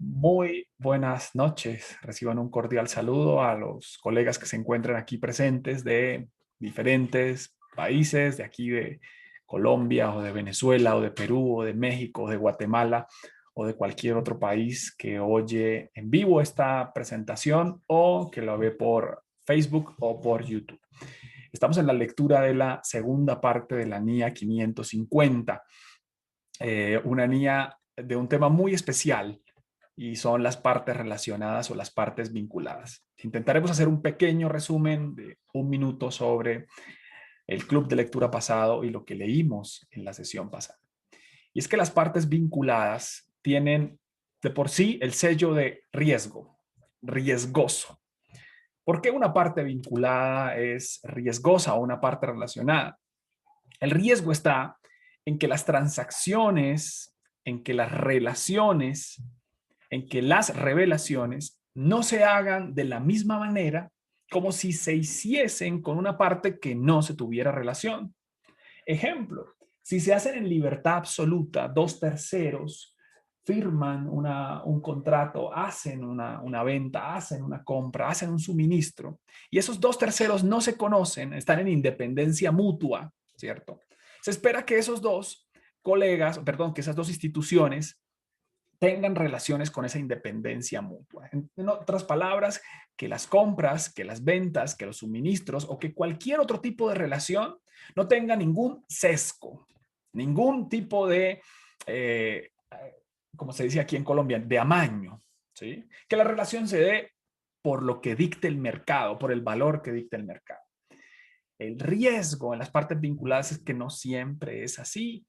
Muy buenas noches. Reciban un cordial saludo a los colegas que se encuentran aquí presentes de diferentes países, de aquí de Colombia o de Venezuela o de Perú o de México o de Guatemala o de cualquier otro país que oye en vivo esta presentación o que lo ve por Facebook o por YouTube. Estamos en la lectura de la segunda parte de la NIA 550, una NIA de un tema muy especial y son las partes relacionadas o las partes vinculadas. Intentaremos hacer un pequeño resumen de un minuto sobre el club de lectura pasado y lo que leímos en la sesión pasada. Y es que las partes vinculadas tienen de por sí el sello de riesgo, riesgoso. ¿Por qué una parte vinculada es riesgosa o una parte relacionada? El riesgo está en que las transacciones, en que las relaciones, en que las revelaciones no se hagan de la misma manera como si se hiciesen con una parte que no se tuviera relación. Ejemplo, si se hacen en libertad absoluta, dos terceros firman un contrato, hacen una venta, hacen una compra, hacen un suministro, y esos dos terceros no se conocen, están en independencia mutua, ¿cierto? Se espera que esos dos colegas, perdón, que esas dos instituciones tengan relaciones con esa independencia mutua. En otras palabras, que las compras, que las ventas, que los suministros o que cualquier otro tipo de relación no tenga ningún sesgo, ningún tipo de, como se dice aquí en Colombia, de amaño, ¿sí? Que la relación se dé por lo que dicte el mercado, por el valor que dicte el mercado. El riesgo en las partes vinculadas es que no siempre es así,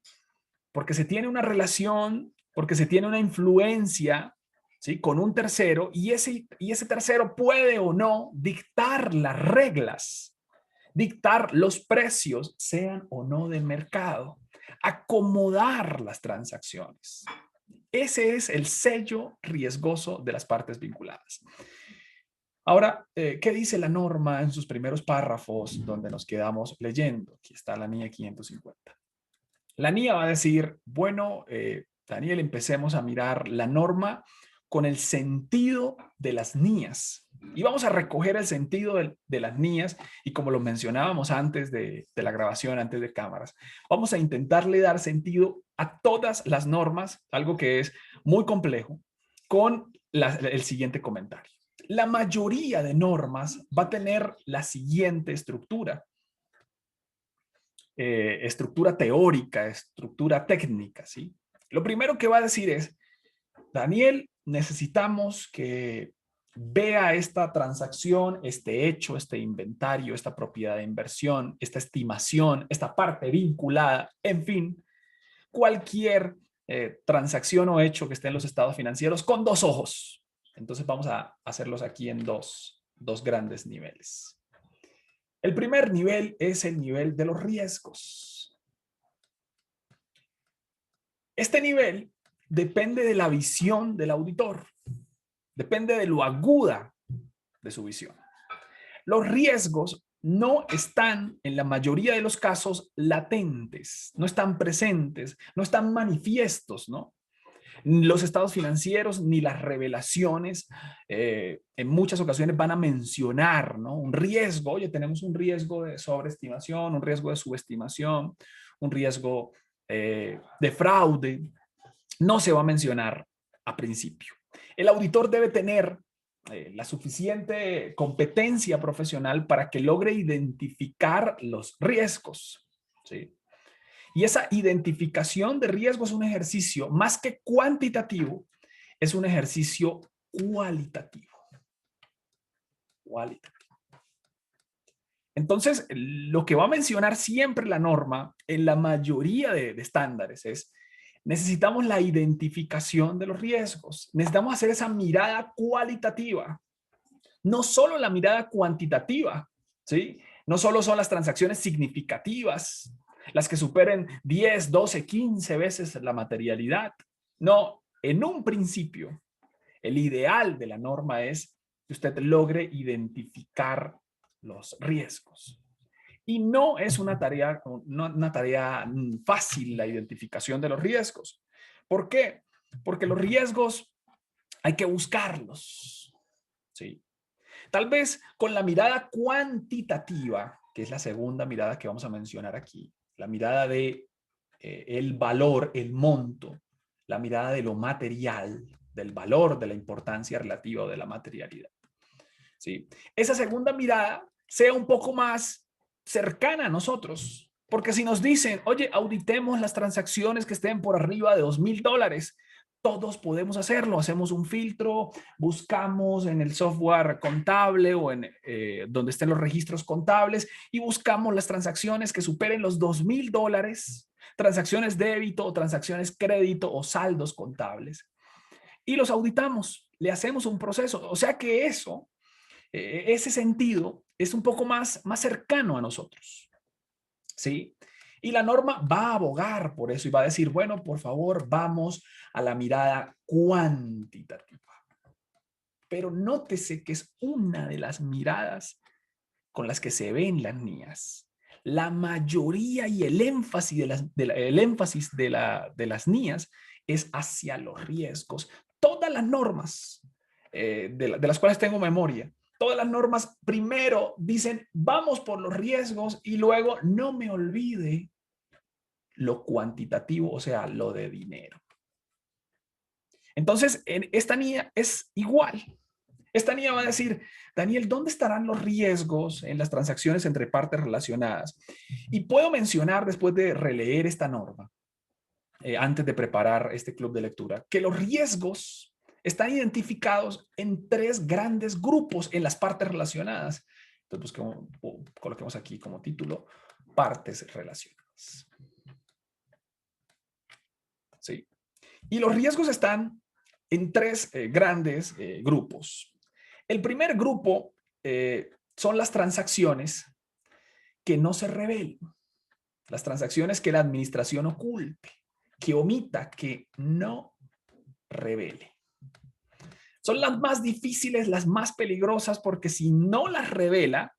porque se tiene una relación, porque se tiene una influencia, ¿sí?, con un tercero y ese tercero puede o no dictar las reglas, dictar los precios, sean o no de mercado, acomodar las transacciones. Ese es el sello riesgoso de las partes vinculadas. Ahora, ¿qué dice la norma en sus primeros párrafos donde nos quedamos leyendo? Aquí está la NIA 550. La NIA va a decir, bueno, Daniel, empecemos a mirar la norma con el sentido de las NIAs. Y vamos a recoger el sentido de las NIAs y como lo mencionábamos antes de la grabación, antes de cámaras, vamos a intentarle dar sentido a todas las normas, algo que es muy complejo, con el siguiente comentario. La mayoría de normas va a tener la siguiente estructura. Estructura teórica, estructura técnica, ¿sí? Lo primero que va a decir es, Daniel, necesitamos que vea esta transacción, este hecho, este inventario, esta propiedad de inversión, esta estimación, esta parte vinculada, en fin, cualquier transacción o hecho que esté en los estados financieros con dos ojos. Entonces vamos a hacerlos aquí en dos grandes niveles. El primer nivel es el nivel de los riesgos. Este nivel depende de la visión del auditor, depende de lo aguda de su visión. Los riesgos no están, en la mayoría de los casos, latentes, no están presentes, no están manifiestos, ¿no? Los estados financieros ni las revelaciones en muchas ocasiones van a mencionar, ¿no?, un riesgo. Oye, tenemos un riesgo de sobreestimación, un riesgo de subestimación, un riesgo de fraude. No se va a mencionar a principio. El auditor debe tener la suficiente competencia profesional para que logre identificar los riesgos, ¿sí? Y esa identificación de riesgos es un ejercicio más que cuantitativo, es un ejercicio cualitativo. Entonces, lo que va a mencionar siempre la norma en la mayoría de estándares es, necesitamos la identificación de los riesgos, necesitamos hacer esa mirada cualitativa, no solo la mirada cuantitativa, ¿sí? No solo son las transacciones significativas, las que superen 10, 12, 15 veces la materialidad. No, en un principio, el ideal de la norma es que usted logre identificar los riesgos. Y no es una tarea fácil la identificación de los riesgos. ¿Por qué? Porque los riesgos Hay que buscarlos. ¿Sí? Tal vez con la mirada cuantitativa, que es la segunda mirada que vamos a mencionar aquí, la mirada de el valor, el monto, la mirada de lo material, del valor, de la importancia relativa o de la materialidad. ¿Sí? Esa segunda mirada sea un poco más cercana a nosotros, porque si nos dicen, oye, auditemos las transacciones que estén por arriba de $2,000, todos podemos hacerlo. Hacemos un filtro, buscamos en el software contable o en donde estén los registros contables y buscamos las transacciones que superen los $2,000, transacciones débito o transacciones crédito o saldos contables. Y los auditamos, le hacemos un proceso. O sea que eso, ese sentido es un poco más cercano a nosotros. ¿Sí? Y la norma va a abogar por eso y va a decir, bueno, por favor, vamos a la mirada cuantitativa. Pero nótese que es una de las miradas con las que se ven las NIAs. La mayoría y el énfasis de las NIAs es hacia los riesgos. Todas las normas de las cuales tengo memoria, todas las normas primero dicen vamos por los riesgos y luego no me olvide lo cuantitativo, o sea, lo de dinero. Entonces, en esta NIA es igual. Esta NIA va a decir, Daniel, ¿dónde estarán los riesgos en las transacciones entre partes relacionadas? Y puedo mencionar, después de releer esta norma, antes de preparar este club de lectura, que los riesgos están identificados en 3 grandes grupos en las partes relacionadas. Entonces, coloquemos aquí como título, partes relacionadas. ¿Sí? Y los riesgos están en 3 grandes grupos. El primer grupo son las transacciones que no se revelen, las transacciones que la administración oculte, que omita, que no revele. Son las más difíciles, las más peligrosas, porque si no las revela,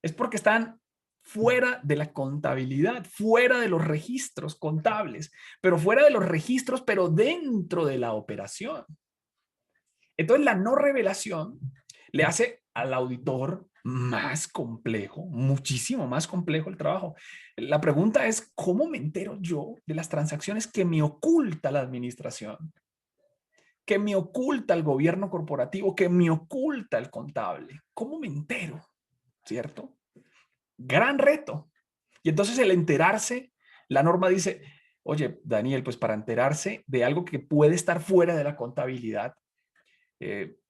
es porque están fuera de la contabilidad, fuera de los registros contables, pero fuera de los registros, pero dentro de la operación. Entonces, la no revelación le hace al auditor más complejo, muchísimo más complejo el trabajo. La pregunta es, ¿cómo me entero yo de las transacciones que me oculta la administración? Que me oculta el gobierno corporativo, que me oculta el contable. ¿Cómo me entero? ¿Cierto? Gran reto. Y entonces el enterarse, la norma dice, oye, Daniel, pues para enterarse de algo que puede estar fuera de la contabilidad,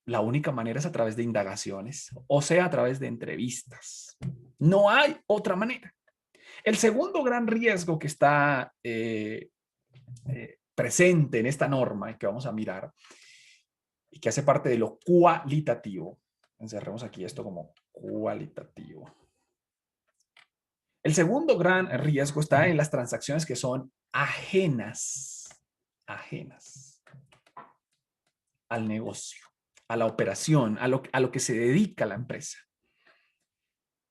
la única manera es a través de indagaciones, o sea, a través de entrevistas. No hay otra manera. El segundo gran riesgo que está presente en esta norma y que vamos a mirar y que hace parte de lo cualitativo, encerremos aquí esto como cualitativo. El segundo gran riesgo está en las transacciones que son ajenas al negocio, a la operación, a lo que se dedica la empresa.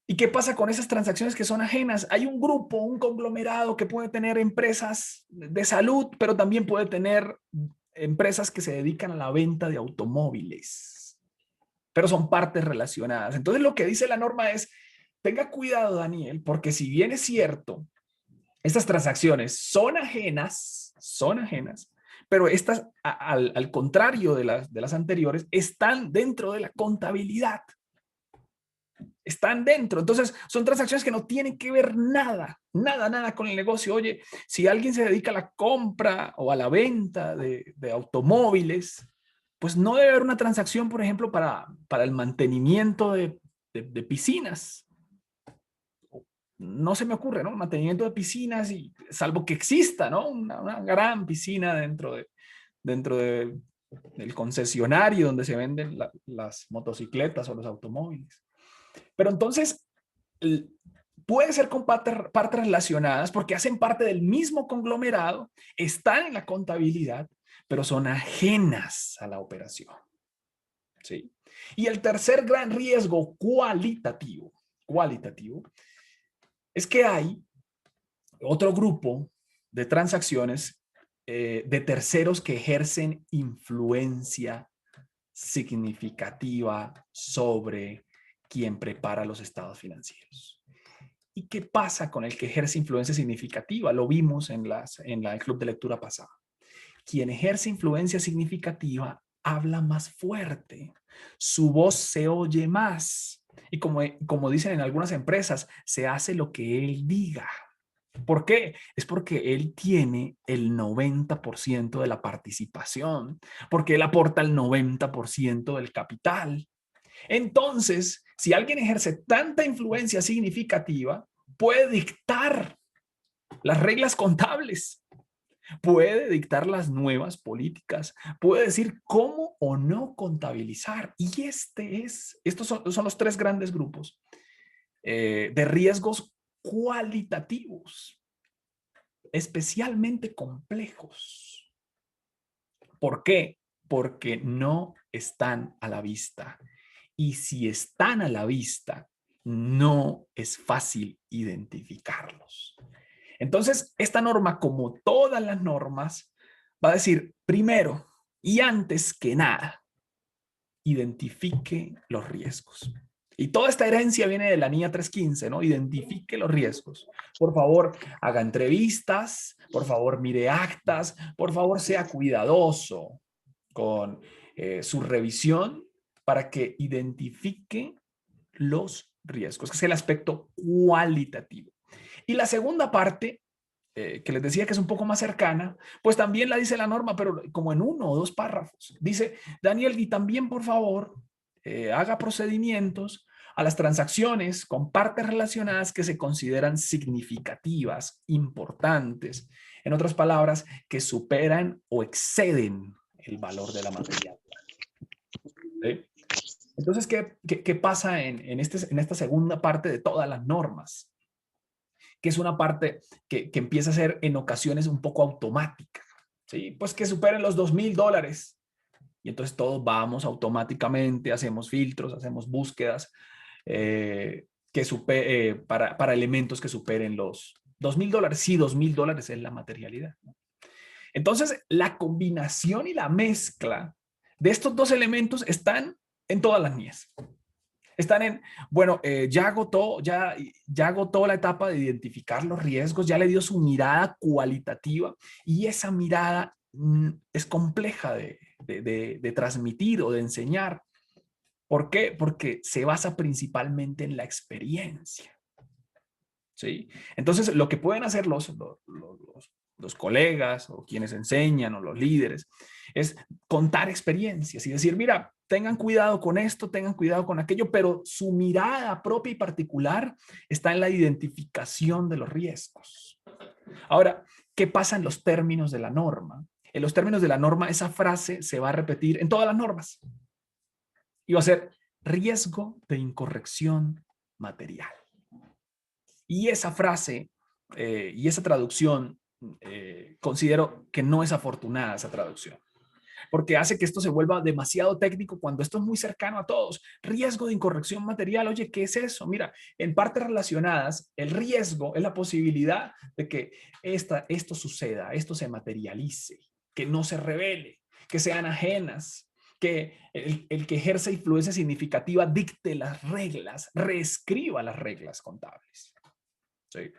¿Y qué pasa con esas transacciones que son ajenas? Hay un grupo, un conglomerado que puede tener empresas de salud, pero también puede tener empresas que se dedican a la venta de automóviles, pero son partes relacionadas. Entonces lo que dice la norma es, tenga cuidado, Daniel, porque si bien es cierto, estas transacciones son ajenas, pero estas, al contrario de las anteriores, están dentro de la contabilidad. Están dentro. Entonces, son transacciones que no tienen que ver nada con el negocio. Oye, si alguien se dedica a la compra o a la venta de automóviles, pues no debe haber una transacción, por ejemplo, para el mantenimiento de piscinas. No se me ocurre, ¿no? Mantenimiento de piscinas, y salvo que exista, ¿no? Una gran piscina dentro del concesionario donde se venden las motocicletas o los automóviles. Pero entonces, puede ser con partes relacionadas porque hacen parte del mismo conglomerado, están en la contabilidad, pero son ajenas a la operación. ¿Sí? Y el tercer gran riesgo cualitativo es que hay otro grupo de transacciones de terceros que ejercen influencia significativa sobre quien prepara los estados financieros. ¿Y qué pasa con el que ejerce influencia significativa? Lo vimos en el club de lectura pasada. Quien ejerce influencia significativa habla más fuerte, su voz se oye más y como dicen en algunas empresas, se hace lo que él diga. ¿Por qué? Es porque él tiene el 90% de la participación, porque él aporta el 90% del capital. Entonces, si alguien ejerce tanta influencia significativa, puede dictar las reglas contables, puede dictar las nuevas políticas, puede decir cómo o no contabilizar. Y estos son los tres grandes grupos de riesgos cualitativos, especialmente complejos. ¿Por qué? Porque no están a la vista. Y si están a la vista, no es fácil identificarlos. Entonces, esta norma, como todas las normas, va a decir, primero y antes que nada, identifique los riesgos. Y toda esta herencia viene de la NIA 315, ¿no? Identifique los riesgos. Por favor, haga entrevistas, por favor, mire actas, por favor, sea cuidadoso con su revisión para que identifique los riesgos, que es el aspecto cualitativo. Y la segunda parte, que les decía que es un poco más cercana, pues también la dice la norma, pero como en 1 o 2 párrafos. Dice, Daniel, y también por favor, haga procedimientos a las transacciones con partes relacionadas que se consideran significativas, importantes. En otras palabras, que superan o exceden el valor de la materia. ¿Sí? Entonces, ¿qué pasa en esta segunda parte de todas las normas? Que es una parte que empieza a ser en ocasiones un poco automática. ¿Sí? Pues que superen los $2,000. Y entonces todos vamos automáticamente, hacemos filtros, hacemos búsquedas para elementos que superen los $2,000. Sí, $2,000 es la materialidad. Entonces, la combinación y la mezcla de estos dos elementos están en todas las NIEs. Están en, bueno, ya agotó la etapa de identificar los riesgos, ya le dio su mirada cualitativa y esa mirada es compleja de transmitir o de enseñar. ¿Por qué? Porque se basa principalmente en la experiencia. ¿Sí? Entonces, lo que pueden hacer los colegas o quienes enseñan o los líderes es contar experiencias y decir, mira, tengan cuidado con esto, tengan cuidado con aquello, pero su mirada propia y particular está en la identificación de los riesgos. Ahora, ¿qué pasa en los términos de la norma? En los términos de la norma, esa frase se va a repetir en todas las normas y va a ser riesgo de incorrección material. Y esa frase y esa traducción, considero que no es afortunada esa traducción, porque hace que esto se vuelva demasiado técnico cuando esto es muy cercano a todos. Riesgo de incorrección material, oye, ¿qué es eso? Mira, en partes relacionadas, el riesgo es la posibilidad de que esto suceda, esto se materialice, que no se revele, que sean ajenas, que el que ejerce influencia significativa dicte las reglas, reescriba las reglas contables. ¿Sí?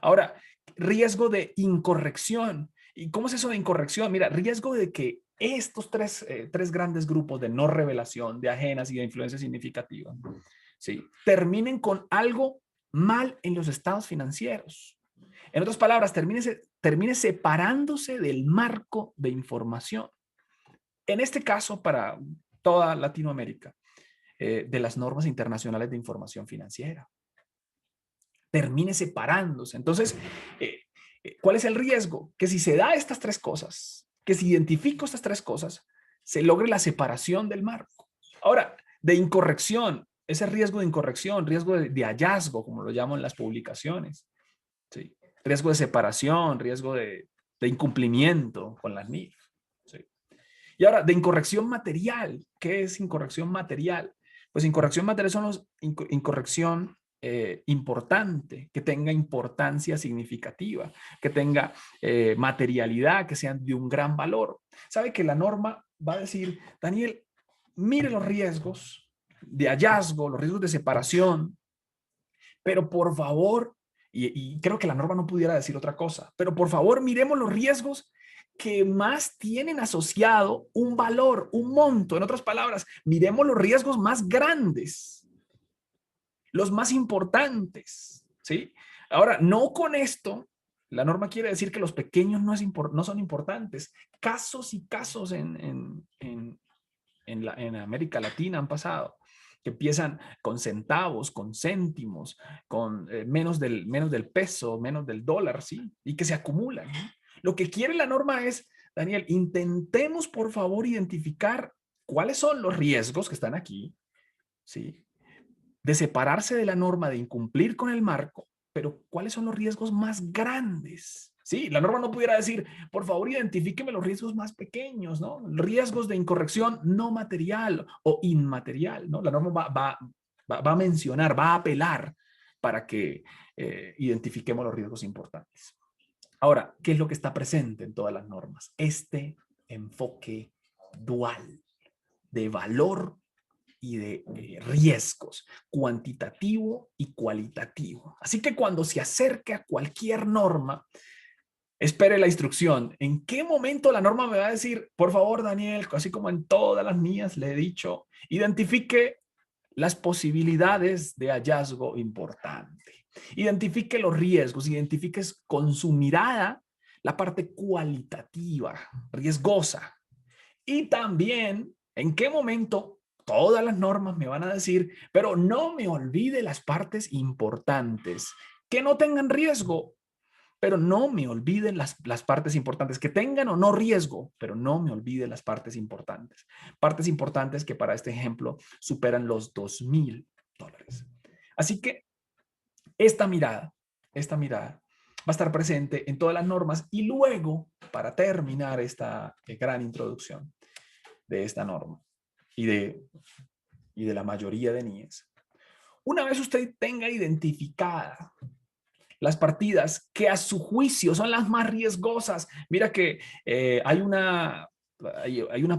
Ahora, riesgo de incorrección. ¿Y cómo es eso de incorrección? Mira, riesgo de que estos tres grandes grupos de no revelación, de ajenas y de influencia significativa, ¿sí?, terminen con algo mal en los estados financieros. En otras palabras, termine separándose del marco de información. En este caso, para toda Latinoamérica, de las normas internacionales de información financiera. Termine separándose. Entonces, ¿cuál es el riesgo? Que si se da estas tres cosas, que si identifico estas tres cosas, se logre la separación del marco. Ahora, de incorrección, ese riesgo de incorrección, riesgo de hallazgo, como lo llaman las publicaciones, ¿sí?, riesgo de separación, riesgo de incumplimiento con las NIF. ¿Sí? Y ahora, de incorrección material. ¿Qué es incorrección material? Pues incorrección material son incorrección importante, que tenga importancia significativa, que tenga materialidad, que sean de un gran valor. Sabe que la norma va a decir, Daniel, mire los riesgos de hallazgo, los riesgos de separación, pero por favor, y creo que la norma no pudiera decir otra cosa, pero por favor miremos los riesgos que más tienen asociado un valor, un monto. En otras palabras, miremos los riesgos más grandes, los más importantes, ¿sí? Ahora, no con esto, la norma quiere decir que los pequeños no son importantes. Casos y casos en América Latina han pasado, que empiezan con centavos, con céntimos, con menos del peso, menos del dólar, ¿sí? Y que se acumulan, ¿no? Lo que quiere la norma es, Daniel, intentemos por favor identificar cuáles son los riesgos que están aquí, ¿sí? De separarse de la norma, de incumplir con el marco, pero ¿cuáles son los riesgos más grandes? Sí, la norma no pudiera decir, por favor, identifíqueme los riesgos más pequeños, ¿no? Riesgos de incorrección no material o inmaterial, ¿no? La norma va a mencionar, va a apelar para que identifiquemos los riesgos importantes. Ahora, ¿qué es lo que está presente en todas las normas? Este enfoque dual de valor y de riesgos, cuantitativo y cualitativo. Así que cuando se acerque a cualquier norma, espere la instrucción. ¿En qué momento la norma me va a decir, por favor, Daniel, así como en todas las mías le he dicho, identifique las posibilidades de hallazgo importante? Identifique los riesgos, identifique con su mirada la parte cualitativa, riesgosa. Y también, ¿en qué momento todas las normas me van a decir, pero no me olvide las partes importantes, que no tengan riesgo, pero no me olviden las partes importantes, que tengan o no riesgo, pero no me olvide las partes importantes. Partes importantes que para este ejemplo superan los $2,000. Así que esta mirada va a estar presente en todas las normas y luego, para terminar esta gran introducción de esta norma y de la mayoría de NIES, una vez usted tenga identificada las partidas que a su juicio son las más riesgosas. Mira que hay una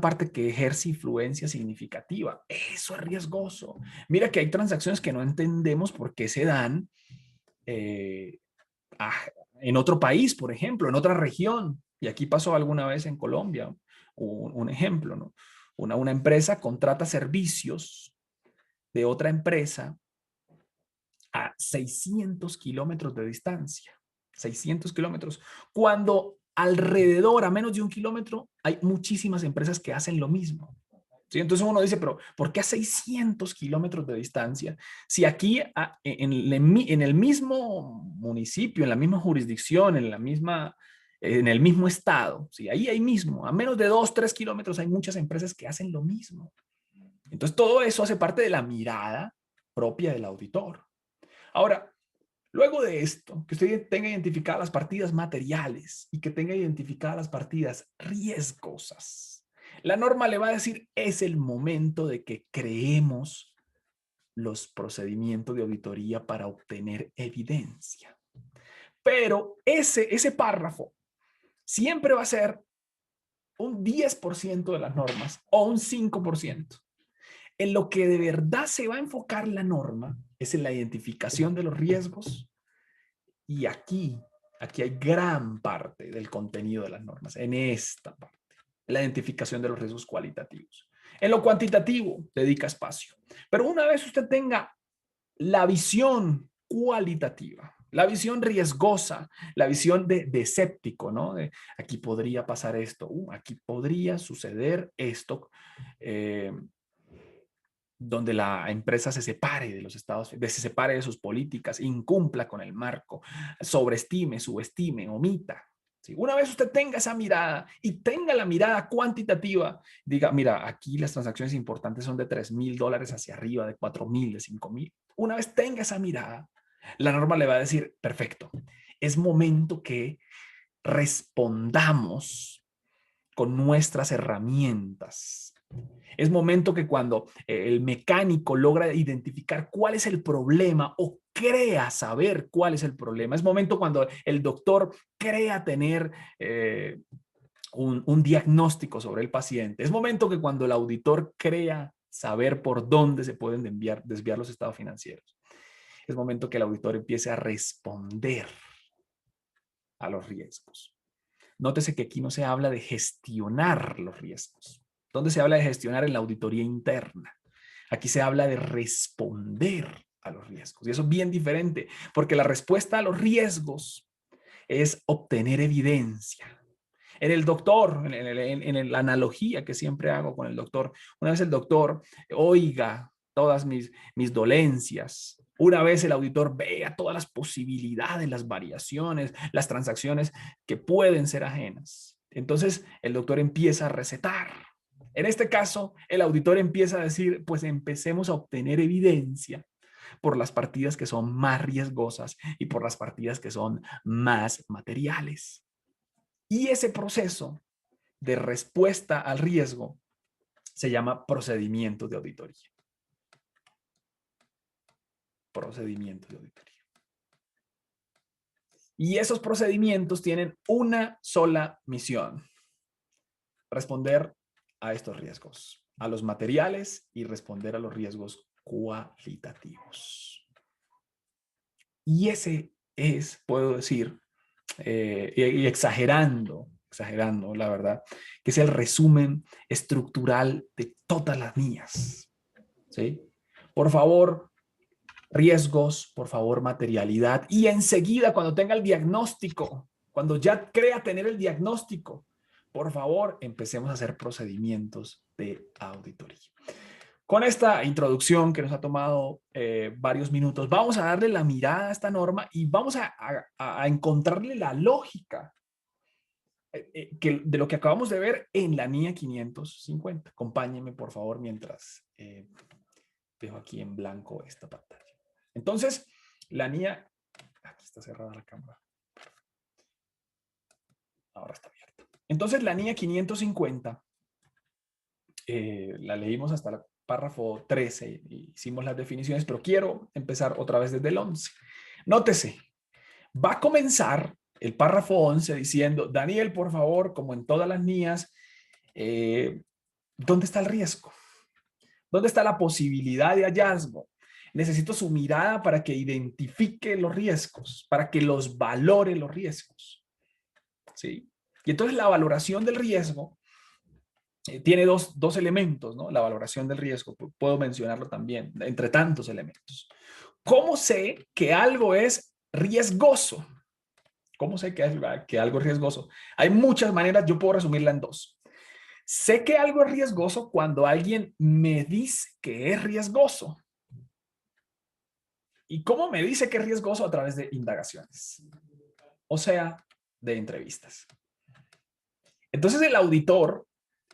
parte que ejerce influencia significativa. Eso es riesgoso. Mira que hay transacciones que no entendemos por qué se dan eh, a, en otro país, por ejemplo, en otra región. Y aquí pasó alguna vez en Colombia, un ejemplo, ¿no? Una empresa contrata servicios de otra empresa a 600 kilómetros de distancia. 600 kilómetros. Cuando alrededor, a menos de 1 kilómetro, hay muchísimas empresas que hacen lo mismo. ¿Sí? Entonces uno dice, pero ¿por qué a 600 kilómetros de distancia? Si aquí en el mismo municipio, en la misma jurisdicción, en el mismo estado, ¿sí? Ahí mismo, a menos de 2, 3 kilómetros, hay muchas empresas que hacen lo mismo. Entonces todo eso hace parte de la mirada propia del auditor. Ahora, luego de esto, que usted tenga identificadas las partidas materiales y que tenga identificadas las partidas riesgosas, la norma le va a decir, es el momento de que creemos los procedimientos de auditoría para obtener evidencia. Pero ese párrafo siempre va a ser un 10% de las normas o un 5%. En lo que de verdad se va a enfocar la norma es en la identificación de los riesgos. Y aquí hay gran parte del contenido de las normas, en esta parte, la identificación de los riesgos cualitativos. En lo cuantitativo, dedica espacio. Pero una vez usted tenga la visión cualitativa, la visión riesgosa, la visión de escéptico, ¿no? De aquí podría pasar esto, aquí podría suceder esto, donde la empresa se separe de los estados, se separe de sus políticas, incumpla con el marco, sobreestime, subestime, omita. ¿Sí? Una vez usted tenga esa mirada y tenga la mirada cuantitativa, diga, mira, aquí las transacciones importantes son de $3,000 hacia arriba, de 4,000, de 5,000. Una vez tenga esa mirada, la norma le va a decir, perfecto, es momento que respondamos con nuestras herramientas. Es momento que cuando el mecánico logra identificar cuál es el problema o crea saber cuál es el problema, es momento cuando el doctor crea tener un diagnóstico sobre el paciente. Es momento que cuando el auditor crea saber por dónde se pueden desviar los estados financieros, es momento que el auditor empiece a responder a los riesgos. Nótese que aquí no se habla de gestionar los riesgos. ¿Dónde se habla de gestionar? En la auditoría interna. Aquí se habla de responder a los riesgos. Y eso es bien diferente, porque la respuesta a los riesgos es obtener evidencia. En el doctor, en la analogía que siempre hago con el doctor, una vez el doctor oiga todas mis dolencias, una vez el auditor vea todas las posibilidades, las variaciones, las transacciones que pueden ser ajenas, entonces el doctor empieza a recetar. En este caso, el auditor empieza a decir, pues empecemos a obtener evidencia por las partidas que son más riesgosas y por las partidas que son más materiales. Y ese proceso de respuesta al riesgo se llama procedimiento de auditoría. Procedimiento de auditoría. Y esos procedimientos tienen una sola misión: responder a estos riesgos, a los materiales y responder a los riesgos cualitativos. Y ese es, puedo decir, y exagerando, la verdad, que es el resumen estructural de todas las NIAs. ¿Sí? Por favor, riesgos, por favor, materialidad. Y enseguida, cuando tenga el diagnóstico, cuando ya crea tener el diagnóstico, por favor, empecemos a hacer procedimientos de auditoría. Con esta introducción que nos ha tomado varios minutos, vamos a darle la mirada a esta norma y vamos a encontrarle la lógica de lo que acabamos de ver en la NIA 550. Acompáñenme, por favor, mientras dejo aquí en blanco esta pantalla. Entonces, la NIA... Aquí está cerrada la cámara. Ahora está abierta. Entonces, la NIA 550, la leímos hasta el párrafo 13, hicimos las definiciones, pero quiero empezar otra vez desde el 11. Nótese, va a comenzar el párrafo 11 diciendo, Daniel, por favor, como en todas las NIAs, ¿dónde está el riesgo? ¿Dónde está la posibilidad de hallazgo? Necesito su mirada para que identifique los riesgos, para que los valore los riesgos. ¿Sí? Y entonces la valoración del riesgo tiene dos elementos, ¿no? La valoración del riesgo, puedo mencionarlo también, entre tantos elementos. ¿Cómo sé que algo es riesgoso? ¿Cómo sé que algo es riesgoso? Hay muchas maneras, yo puedo resumirla en dos. Sé que algo es riesgoso cuando alguien me dice que es riesgoso. ¿Y cómo me dice que es riesgoso? A través de indagaciones. O sea, de entrevistas. Entonces el auditor,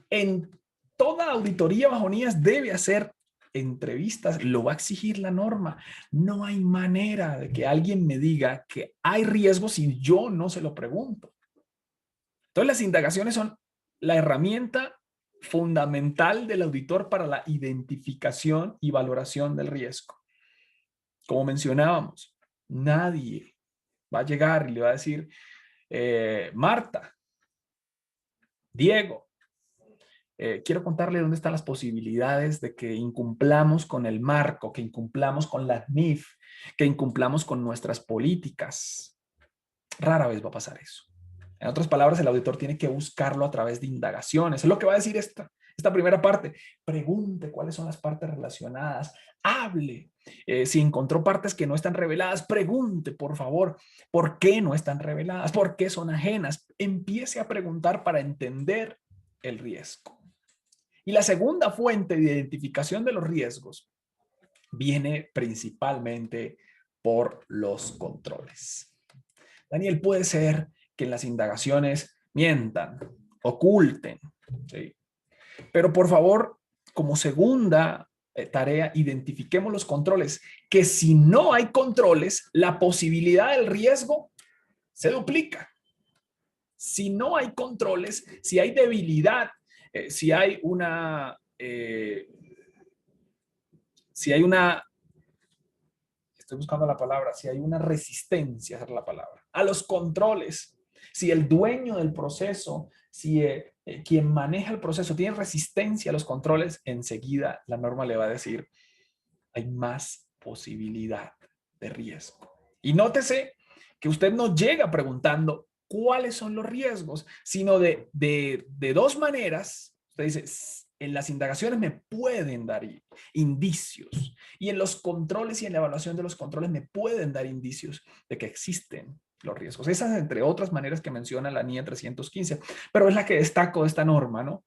en toda auditoría bajo NIAS, debe hacer entrevistas, lo va a exigir la norma. No hay manera de que alguien me diga que hay riesgo si yo no se lo pregunto. Entonces las indagaciones son la herramienta fundamental del auditor para la identificación y valoración del riesgo. Como mencionábamos, nadie va a llegar y le va a decir, Marta, Diego, quiero contarle dónde están las posibilidades de que incumplamos con el marco, que incumplamos con la NIF, que incumplamos con nuestras políticas. Rara vez va a pasar eso. En otras palabras, el auditor tiene que buscarlo a través de indagaciones. Es lo que va a decir esta primera parte. Pregunte cuáles son las partes relacionadas. Hable. Si encontró partes que no están reveladas, pregunte, por favor, ¿por qué no están reveladas? ¿Por qué son ajenas? Empiece a preguntar para entender el riesgo. Y la segunda fuente de identificación de los riesgos viene principalmente por los controles. Daniel, puede ser que en las indagaciones mientan, oculten, ¿sí? Pero por favor, como segunda tarea, identifiquemos los controles, que si no hay controles, la posibilidad del riesgo se duplica. Si no hay controles, si hay debilidad, si hay una estoy buscando la palabra, si hay una resistencia, esa es la palabra, a los controles, si el dueño del proceso Si quien maneja el proceso tiene resistencia a los controles, enseguida la norma le va a decir, hay más posibilidad de riesgo. Y nótese que usted no llega preguntando cuáles son los riesgos, sino de dos maneras. Usted dice, en las indagaciones me pueden dar indicios y en los controles y en la evaluación de los controles me pueden dar indicios de que existen los riesgos. Esas entre otras maneras que menciona la NIE 315, pero es la que destaco de esta norma, ¿no?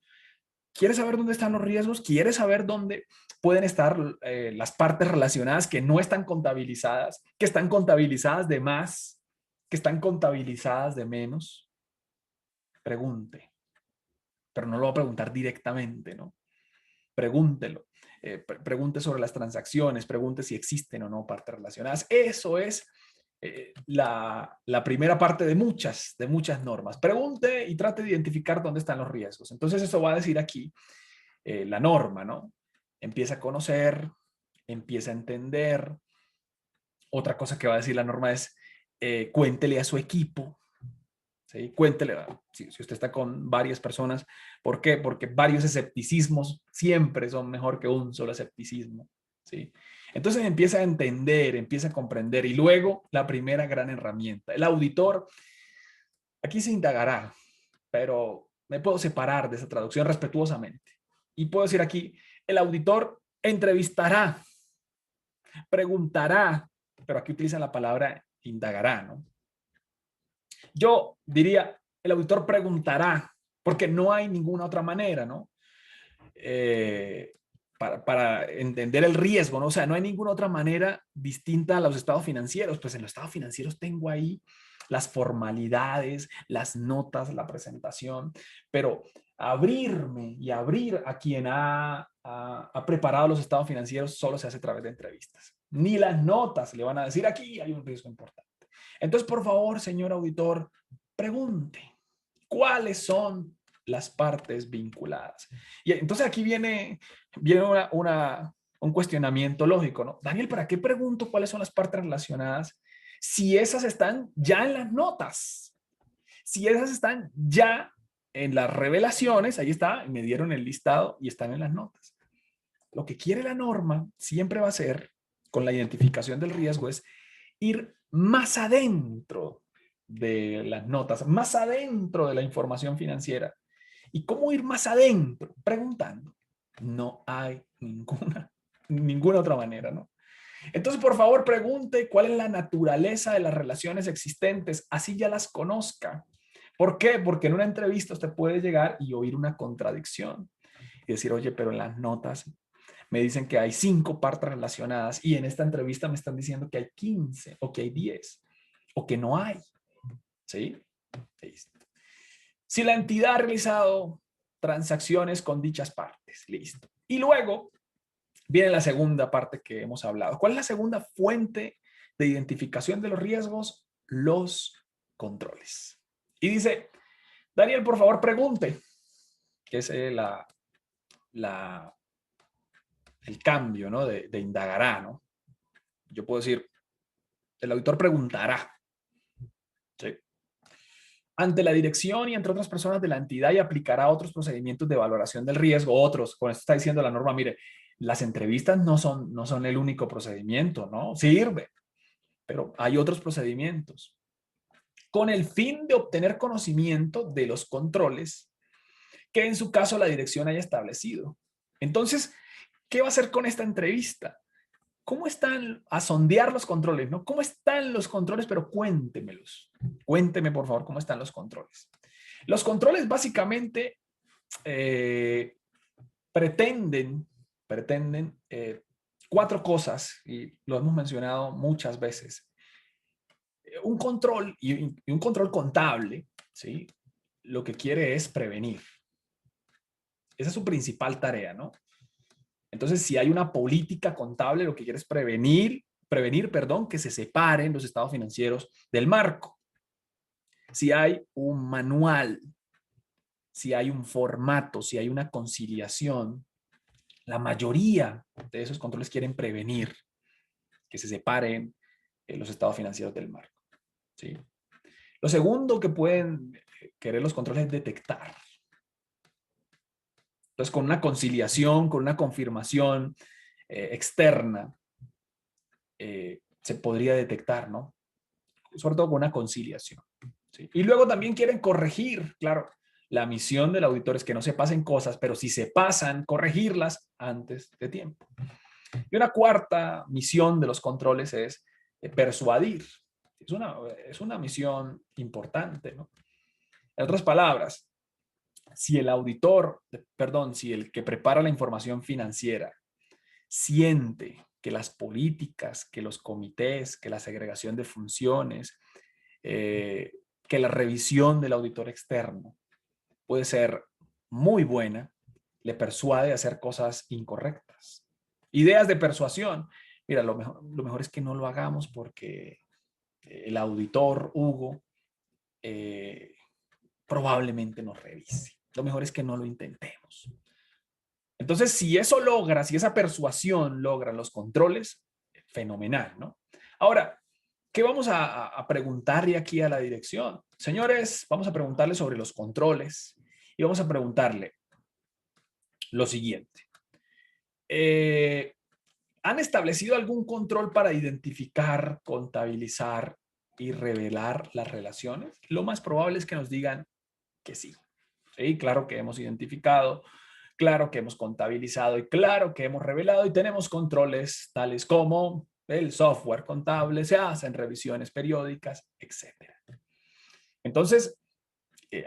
¿Quieres saber dónde están los riesgos? ¿Quieres saber dónde pueden estar las partes relacionadas que no están contabilizadas, que están contabilizadas de más, que están contabilizadas de menos? Pregunte, pero no lo va a preguntar directamente, ¿no? Pregúntelo. Pregunte sobre las transacciones, pregunte si existen o no partes relacionadas. Eso es la primera parte de muchas normas. Pregunte y trate de identificar dónde están los riesgos. Entonces eso va a decir aquí la norma, ¿no? Empieza a conocer, empieza a entender. Otra cosa que va a decir la norma es cuéntele a su equipo. ¿Sí? Cuéntele, si usted está con varias personas. ¿Por qué? Porque varios escepticismos siempre son mejor que un solo escepticismo. ¿Sí? Entonces empieza a entender, empieza a comprender y luego la primera gran herramienta. El auditor, aquí se indagará, pero me puedo separar de esa traducción respetuosamente. Y puedo decir aquí, el auditor entrevistará, preguntará, pero aquí utilizan la palabra indagará, ¿no? Yo diría, el auditor preguntará, porque no hay ninguna otra manera, ¿no? Para entender el riesgo, ¿no? O sea, no hay ninguna otra manera distinta a los estados financieros. Pues en los estados financieros tengo ahí las formalidades, las notas, la presentación, pero abrirme y abrir a quien ha preparado los estados financieros solo se hace a través de entrevistas. Ni las notas le van a decir, aquí hay un riesgo importante. Entonces, por favor, señor auditor, pregunte, ¿cuáles son las partes vinculadas? Y entonces aquí viene un cuestionamiento lógico, ¿no? Daniel, ¿para qué pregunto cuáles son las partes relacionadas si esas están ya en las notas? Si esas están ya en las revelaciones, ahí está, me dieron el listado y están en las notas. Lo que quiere la norma siempre va a ser, con la identificación del riesgo, es ir más adentro de las notas, más adentro de la información financiera. ¿Y cómo ir más adentro? Preguntando. No hay ninguna otra manera, ¿no? Entonces, por favor, pregunte cuál es la naturaleza de las relaciones existentes, así ya las conozca. ¿Por qué? Porque en una entrevista usted puede llegar y oír una contradicción y decir, oye, pero en las notas me dicen que hay 5 partes relacionadas y en esta entrevista me están diciendo que hay 15 o que hay 10 o que no hay. ¿Sí? Listo. Si la entidad ha realizado transacciones con dichas partes, listo. Y luego viene la segunda parte que hemos hablado. ¿Cuál es la segunda fuente de identificación de los riesgos? Los controles. Y dice, Daniel, por favor, pregunte, que es el cambio, ¿no? de indagará, ¿no? Yo puedo decir, el auditor preguntará, ¿sí? Ante la dirección y entre otras personas de la entidad y aplicará otros procedimientos de valoración del riesgo, otros, con esto está diciendo la norma, mire, las entrevistas no son el único procedimiento, ¿no? Sirve, pero hay otros procedimientos con el fin de obtener conocimiento de los controles que en su caso la dirección haya establecido. Entonces, ¿qué va a hacer con esta entrevista? ¿Cómo están a sondear los controles? ¿No? ¿Cómo están los controles? Pero cuéntemelos. Cuénteme, por favor, cómo están los controles. Los controles básicamente pretenden 4 cosas, y lo hemos mencionado muchas veces. Un control y un control contable, ¿sí? Lo que quiere es prevenir. Esa es su principal tarea, ¿no? Entonces, si hay una política contable, lo que quiere es prevenir, que se separen los estados financieros del marco. Si hay un manual, si hay un formato, si hay una conciliación, la mayoría de esos controles quieren prevenir que se separen los estados financieros del marco. ¿Sí? Lo segundo que pueden querer los controles es detectar. Entonces, con una conciliación, con una confirmación externa, se podría detectar, ¿no? Sobre todo con una conciliación. ¿Sí? Y luego también quieren corregir, claro. La misión del auditor es que no se pasen cosas, pero si se pasan, corregirlas antes de tiempo. Y una cuarta misión de los controles es persuadir. Es una misión importante, ¿no? En otras palabras, si el auditor, perdón, si el que prepara la información financiera siente que las políticas, que los comités, que la segregación de funciones, que la revisión del auditor externo puede ser muy buena, le persuade a hacer cosas incorrectas. Ideas de persuasión. Mira, lo mejor es que no lo hagamos porque el auditor Hugo probablemente nos revise. Lo mejor es que no lo intentemos. Entonces, si eso logra, si esa persuasión logra los controles, fenomenal, ¿no? Ahora, ¿qué vamos a preguntarle aquí a la dirección? Señores, vamos a preguntarle sobre los controles y vamos a preguntarle lo siguiente. ¿Han establecido algún control para identificar, contabilizar y revelar las relaciones? Lo más probable es que nos digan que sí. Sí, claro que hemos identificado, claro que hemos contabilizado y claro que hemos revelado y tenemos controles tales como el software contable, se hacen revisiones periódicas, etcétera. Entonces,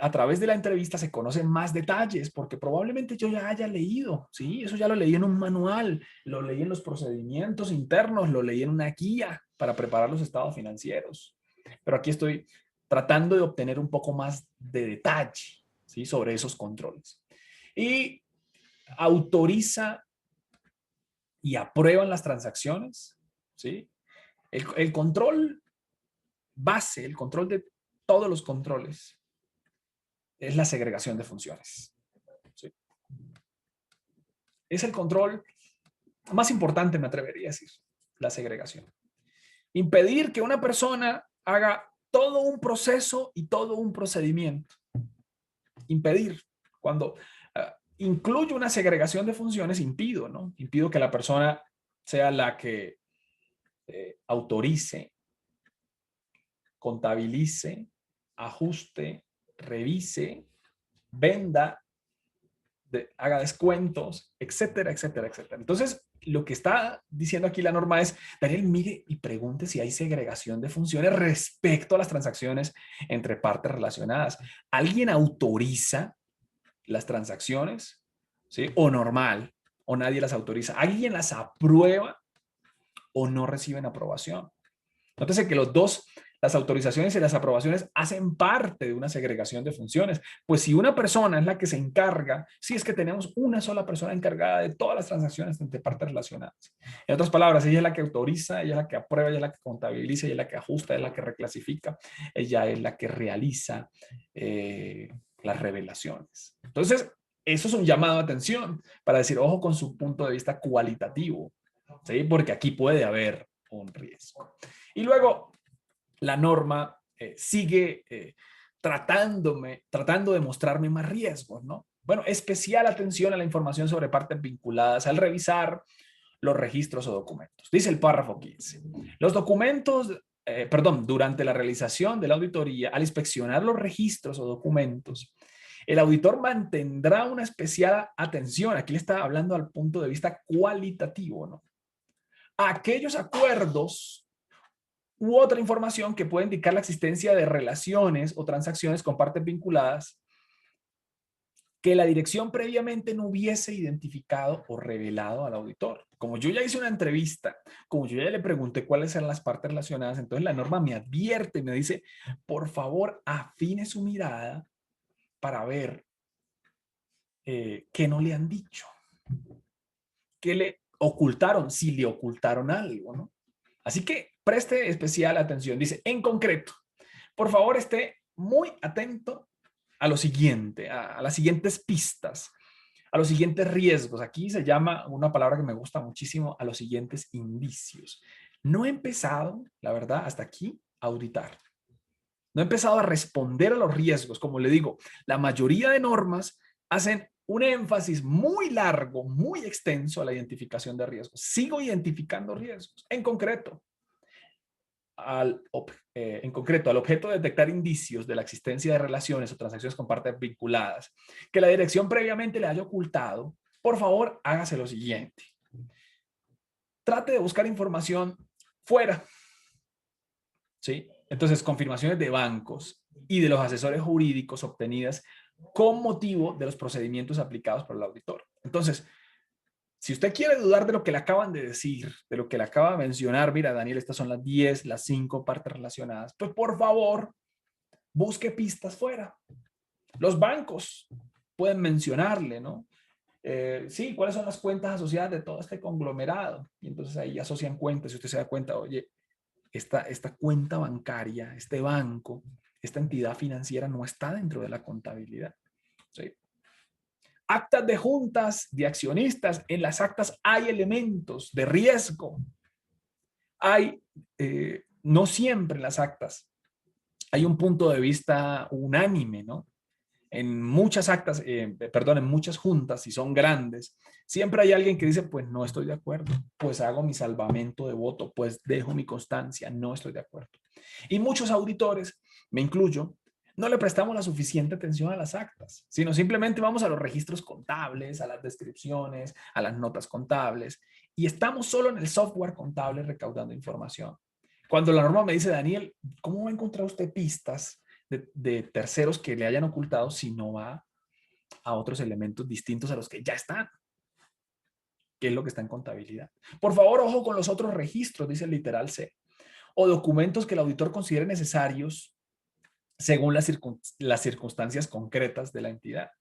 a través de la entrevista se conocen más detalles porque probablemente yo ya haya leído, ¿sí? Eso ya lo leí en un manual, lo leí en los procedimientos internos, lo leí en una guía para preparar los estados financieros. Pero aquí estoy tratando de obtener un poco más de detalle, ¿sí? Sobre esos controles. Y autoriza y aprueban las transacciones, ¿sí? El control base, el control de todos los controles es la segregación de funciones. ¿Sí? Es el control más importante, me atrevería a decir, la segregación. Impedir que una persona haga todo un proceso y todo un procedimiento. Impedir. Cuando incluye una segregación de funciones, impido, ¿no? Impido que la persona sea la que autorice, contabilice, ajuste, revise, venda, haga descuentos, etcétera, etcétera, etcétera. Entonces, lo que está diciendo aquí la norma es, Daniel, mire y pregunte si hay segregación de funciones respecto a las transacciones entre partes relacionadas. ¿Alguien autoriza las transacciones? ¿Sí? ¿O normal? ¿O nadie las autoriza? ¿Alguien las aprueba o no reciben aprobación? Nótese que los dos, las autorizaciones y las aprobaciones, hacen parte de una segregación de funciones. Pues si una persona es la que se encarga, si es que tenemos una sola persona encargada de todas las transacciones entre partes relacionadas. En otras palabras, ella es la que autoriza, ella es la que aprueba, ella es la que contabiliza, ella es la que ajusta, ella es la que reclasifica, ella es la que realiza las revelaciones. Entonces, eso es un llamado de atención para decir, ojo con su punto de vista cualitativo, ¿sí? Porque aquí puede haber un riesgo. Y luego la norma sigue tratando de mostrarme más riesgos, ¿no? Bueno, especial atención a la información sobre partes vinculadas al revisar los registros o documentos. Dice el párrafo 15. Los documentos, durante la realización de la auditoría, al inspeccionar los registros o documentos, el auditor mantendrá una especial atención, aquí le está hablando al punto de vista cualitativo, ¿no? A aquellos acuerdos u otra información que puede indicar la existencia de relaciones o transacciones con partes vinculadas que la dirección previamente no hubiese identificado o revelado al auditor. Como yo ya hice una entrevista, como yo ya le pregunté cuáles eran las partes relacionadas, entonces la norma me advierte, me dice, por favor, afine su mirada para ver qué no le han dicho, qué le ocultaron, si le ocultaron algo, ¿no? Así que preste especial atención. Dice, en concreto, por favor esté muy atento a lo siguiente, a las siguientes pistas, a los siguientes riesgos. Aquí se llama una palabra que me gusta muchísimo, a los siguientes indicios. No he empezado, la verdad, hasta aquí a auditar. no he empezado a responder a los riesgos. Como le digo, la mayoría de normas hacen un énfasis muy largo, muy extenso a la identificación de riesgos. Sigo identificando riesgos. En concreto, al objeto de detectar indicios de la existencia de relaciones o transacciones con partes vinculadas que la dirección previamente le haya ocultado, por favor, hágase lo siguiente. Trate de buscar información fuera, ¿sí? Entonces, confirmaciones de bancos y de los asesores jurídicos obtenidas con motivo de los procedimientos aplicados por el auditor. Entonces, si usted quiere dudar de lo que le acaban de decir, de lo que le acaba de mencionar, mira, Daniel, estas son las 10, las 5 partes relacionadas, pues por favor, busque pistas fuera. Los bancos pueden mencionarle, ¿no? Sí, ¿cuáles son las cuentas asociadas de todo este conglomerado? Y entonces ahí asocian cuentas. Si usted se da cuenta, oye, esta cuenta bancaria, este banco, esta entidad financiera no está dentro de la contabilidad. ¿Sí? Actas de juntas de accionistas. En las actas hay elementos de riesgo. Hay, no siempre en las actas, hay un punto de vista unánime, ¿no? En muchas actas, perdón, en muchas juntas, si son grandes, siempre hay alguien que dice, pues no estoy de acuerdo, pues hago mi salvamento de voto, pues dejo mi constancia, no estoy de acuerdo. Y muchos auditores, me incluyo, no le prestamos la suficiente atención a las actas, sino simplemente vamos a los registros contables, a las descripciones, a las notas contables, y estamos solo en el software contable recaudando información. Cuando la norma me dice, Daniel, ¿cómo va a encontrar usted pistas de terceros que le hayan ocultado si no va a otros elementos distintos a los que ya están? ¿Qué es lo que está en contabilidad? Por favor, ojo con los otros registros, dice el literal C, o documentos que el auditor considere necesarios según las circunstancias concretas de la entidad.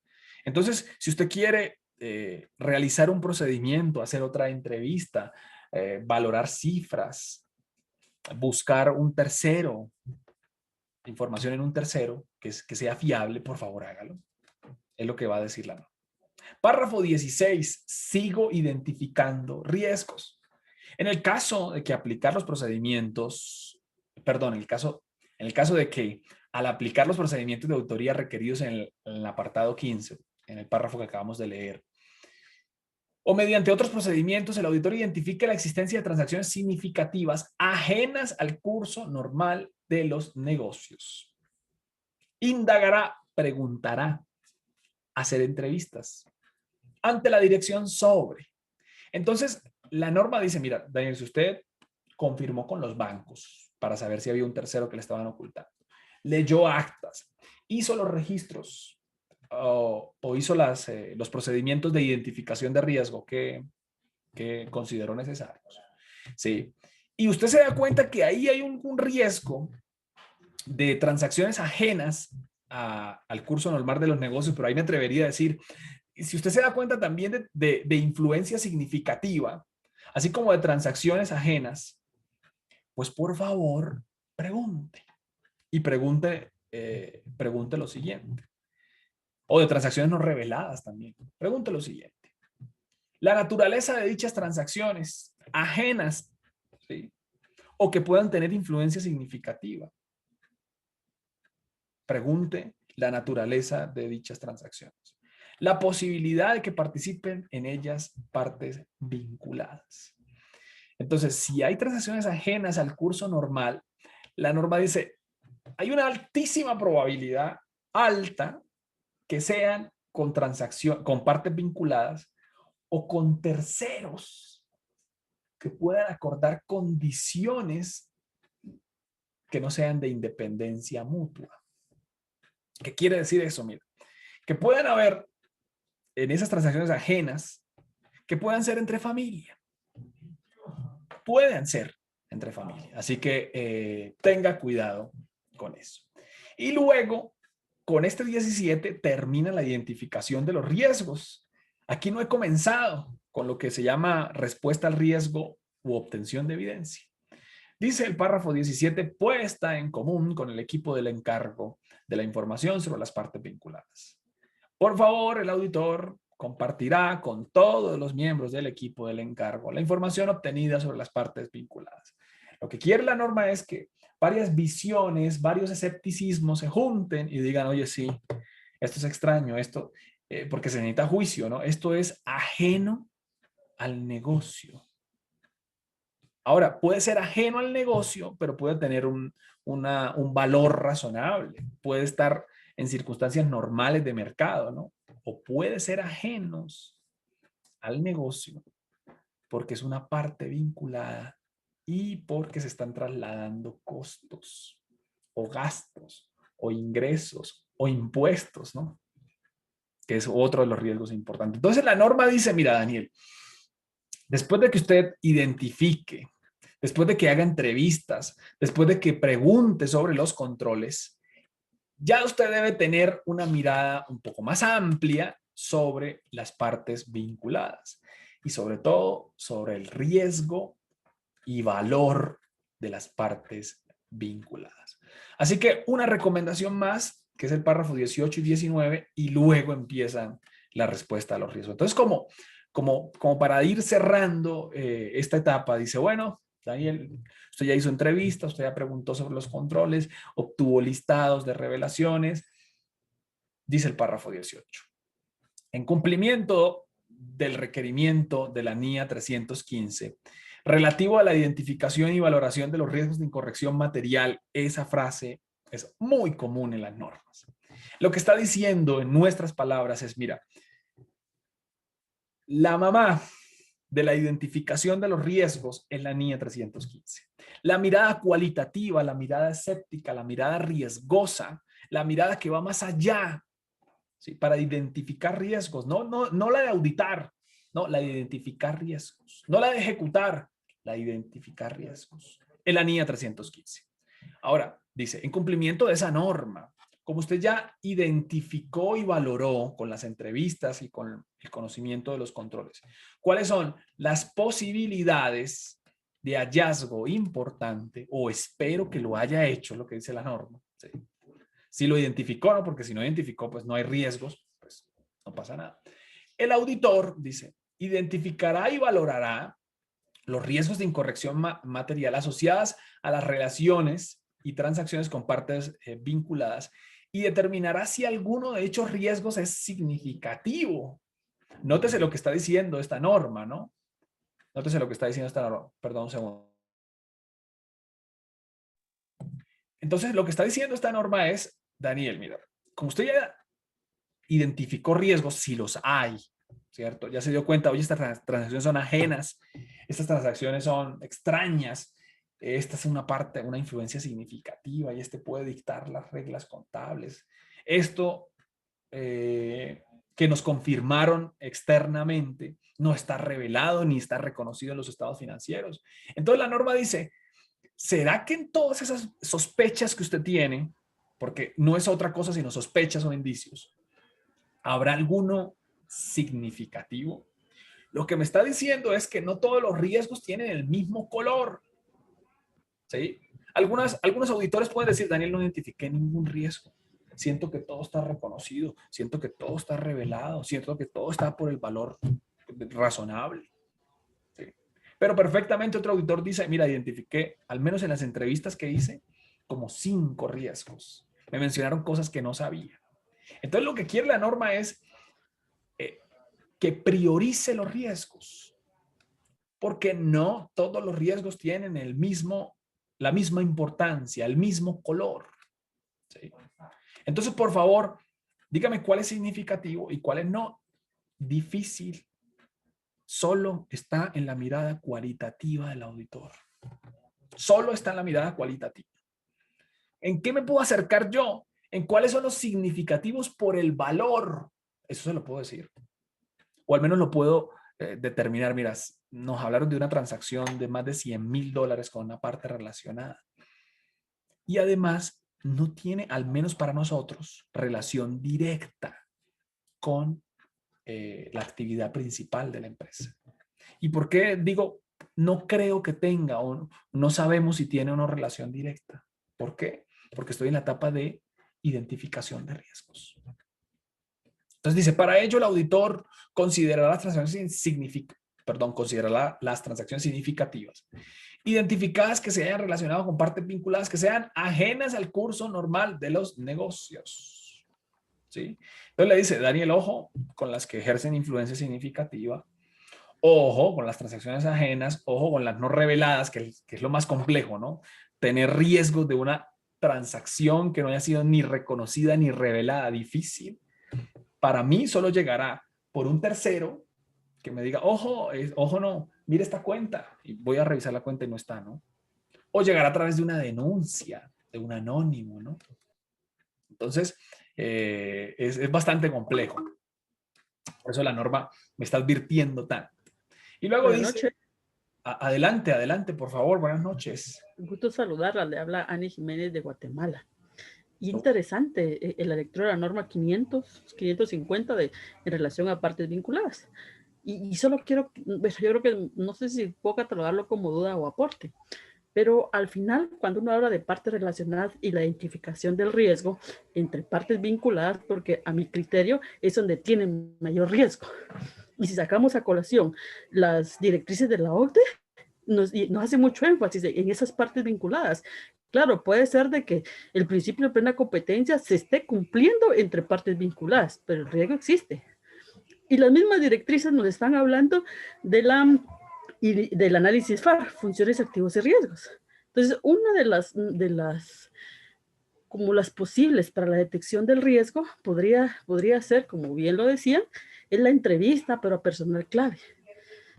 Entonces, si usted quiere realizar un procedimiento, hacer otra entrevista, valorar cifras, buscar un tercero, información en un tercero que sea fiable, por favor hágalo. Es lo que va a decir la norma. Párrafo 16. Sigo identificando riesgos. En el caso de que aplicar los procedimientos, perdón, en el caso de que al aplicar los procedimientos de auditoría requeridos en el apartado 15, en el párrafo que acabamos de leer, o mediante otros procedimientos, el auditor identifique la existencia de transacciones significativas ajenas al curso normal de los negocios. Indagará, preguntará, hacer entrevistas ante la dirección sobre. Entonces, la norma dice, mira, Daniel, si usted confirmó con los bancos para saber si había un tercero que le estaban ocultando, leyó actas, hizo los registros o hizo los procedimientos de identificación de riesgo que consideró necesarios. ¿Sí? Y usted se da cuenta que ahí hay un riesgo de transacciones ajenas al curso normal de los negocios, pero ahí me atrevería a decir, si usted se da cuenta también de influencia significativa, así como de transacciones ajenas, pues por favor, pregunte. Y pregunte lo siguiente. O de transacciones no reveladas también. Pregunte lo siguiente. La naturaleza de dichas transacciones ajenas, ¿sí?, o que puedan tener influencia significativa. Pregunte la naturaleza de dichas transacciones. La posibilidad de que participen en ellas partes vinculadas. Entonces, si hay transacciones ajenas al curso normal, la norma dice, hay una altísima probabilidad, alta, que sean con partes vinculadas o con terceros que puedan acordar condiciones que no sean de independencia mutua. ¿Qué quiere decir eso? Mira, que puedan haber en esas transacciones ajenas que puedan ser entre familia. Pueden ser entre familia. Así que tenga cuidado con eso. Y luego, con este 17 termina la identificación de los riesgos. Aquí no he comenzado con lo que se llama respuesta al riesgo u obtención de evidencia. Dice el párrafo 17, puesta en común con el equipo del encargo de la información sobre las partes vinculadas. Por favor, el auditor compartirá con todos los miembros del equipo del encargo la información obtenida sobre las partes vinculadas. Lo que quiere la norma es que varias visiones, varios escepticismos se junten y digan, oye, sí, esto es extraño, esto, porque se necesita juicio, ¿no? Esto es ajeno al negocio. Ahora, puede ser ajeno al negocio, pero puede tener un valor razonable. Puede estar en circunstancias normales de mercado, ¿no? O puede ser ajenos al negocio porque es una parte vinculada y porque se están trasladando costos o gastos o ingresos o impuestos, ¿no? Que es otro de los riesgos importantes. Entonces la norma dice, mira, Daniel, después de que usted identifique, después de que haga entrevistas, después de que pregunte sobre los controles, ya usted debe tener una mirada un poco más amplia sobre las partes vinculadas y sobre todo sobre el riesgo y valor de las partes vinculadas. Así que una recomendación más, que es el párrafo 18 y 19, y luego empiezan la respuesta a los riesgos. Entonces, como para ir cerrando esta etapa, dice, bueno, Daniel, usted ya hizo entrevistas, usted ya preguntó sobre los controles, obtuvo listados de revelaciones, dice el párrafo 18. En cumplimiento del requerimiento de la NIA 315, relativo a la identificación y valoración de los riesgos de incorrección material, esa frase es muy común en las normas. Lo que está diciendo en nuestras palabras es, mira, la mamá de la identificación de los riesgos es la NIA 315. La mirada cualitativa, la mirada escéptica, la mirada riesgosa, la mirada que va más allá, ¿sí? Para identificar riesgos, no la de auditar, no, la de identificar riesgos, no la de ejecutar, la de identificar riesgos. Es la NIA 315. Ahora, dice, en cumplimiento de esa norma, como usted ya identificó y valoró con las entrevistas y con el conocimiento de los controles, ¿cuáles son las posibilidades de hallazgo importante, o espero que lo haya hecho, lo que dice la norma? ¿Sí? Si lo identificó, ¿no? Porque si no identificó, pues no hay riesgos, pues no pasa nada. El auditor, dice, identificará y valorará los riesgos de incorrección material asociadas a las relaciones y transacciones con partes vinculadas y determinará si alguno de dichos riesgos es significativo. Nótese lo que está diciendo esta norma, ¿no? Nótese lo que está diciendo esta norma. Perdón un segundo. Entonces, lo que está diciendo esta norma es, Daniel, mira, como usted ya identificó riesgos, si los hay, ¿cierto? Ya se dio cuenta, oye, estas transacciones son ajenas, estas transacciones son extrañas, esta es una parte, una influencia significativa y este puede dictar las reglas contables. Esto que nos confirmaron externamente no está revelado ni está reconocido en los estados financieros. Entonces la norma dice, ¿será que en todas esas sospechas que usted tiene, porque no es otra cosa sino sospechas o indicios, habrá alguno significativo? Lo que me está diciendo es que no todos los riesgos tienen el mismo color. ¿Sí? Algunos auditores pueden decir, Daniel, no identifiqué ningún riesgo. Siento que todo está reconocido, siento que todo está revelado, siento que todo está por el valor razonable. ¿Sí? Pero perfectamente otro auditor dice, mira, identifiqué, al menos en las entrevistas que hice, como 5 riesgos. Me mencionaron cosas que no sabía. Entonces lo que quiere la norma es que priorice los riesgos, porque no todos los riesgos tienen la misma importancia, el mismo color. ¿Sí? Entonces, por favor, dígame cuál es significativo y cuál es no. Difícil. Solo está en la mirada cualitativa del auditor. Solo está en la mirada cualitativa. ¿En qué me puedo acercar yo? ¿En cuáles son los significativos por el valor? Eso se lo puedo decir. O al menos lo puedo determinar. Mira, nos hablaron de una transacción de más de $100,000 con una parte relacionada. Y además no tiene, al menos para nosotros, relación directa con la actividad principal de la empresa. ¿Y por qué digo no creo que tenga o no sabemos si tiene una relación directa? ¿Por qué? Porque estoy en la etapa de identificación de riesgos. Entonces dice, para ello el auditor considerará las transacciones perdón, considerar las transacciones significativas, identificadas que se hayan relacionado con partes vinculadas que sean ajenas al curso normal de los negocios. ¿Sí? Entonces le dice, Daniel, ojo con las que ejercen influencia significativa, ojo con las transacciones ajenas, ojo con las no reveladas, que es lo más complejo, ¿no? Tener riesgos de una transacción que no haya sido ni reconocida ni revelada, difícil. Para mí solo llegará por un tercero que me diga, ojo, ojo no, mire esta cuenta, y voy a revisar la cuenta y no está, ¿no? O llegará a través de una denuncia, de un anónimo, ¿no? Entonces, es bastante complejo. Por eso la norma me está advirtiendo tanto. Y luego Buenas dice, noches. adelante, adelante, por favor, buenas noches. Un gusto saludarla. Le habla Ani Jiménez de Guatemala. No. Interesante la lectura de la norma 550 en relación a partes vinculadas. Y solo quiero, pues, yo creo que no sé si puedo catalogarlo como duda o aporte, pero al final, cuando uno habla de partes relacionadas y la identificación del riesgo entre partes vinculadas, porque a mi criterio es donde tienen mayor riesgo. Y si sacamos a colación las directrices de la OCDE, nos hace mucho énfasis en esas partes vinculadas. Claro, puede ser de que el principio de plena competencia se esté cumpliendo entre partes vinculadas, pero el riesgo existe. Y las mismas directrices nos están hablando del análisis FAR, funciones, activos y riesgos. Entonces, una de las como las posibles para la detección del riesgo podría ser, como bien lo decían, es la entrevista, pero a personal clave.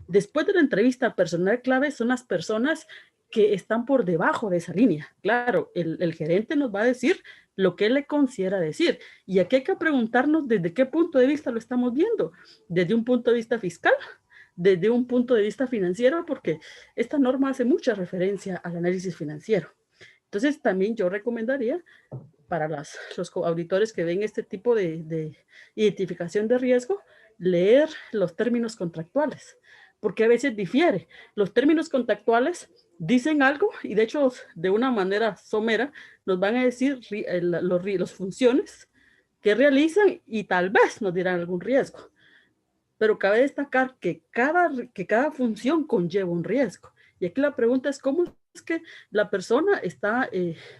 Después de la entrevista personal clave son las personas que están por debajo de esa línea. Claro, el gerente nos va a decir lo que él le considera decir. Y aquí hay que preguntarnos desde qué punto de vista lo estamos viendo. Desde un punto de vista fiscal, desde un punto de vista financiero, porque esta norma hace mucha referencia al análisis financiero. Entonces, también yo recomendaría para los auditores que ven este tipo de identificación de riesgo, leer los términos contractuales, porque a veces difiere. Los términos contractuales dicen algo y de hecho de una manera somera nos van a decir las funciones que realizan y tal vez nos dirán algún riesgo. Pero cabe destacar que cada función conlleva un riesgo. Y aquí la pregunta es cómo es que la persona está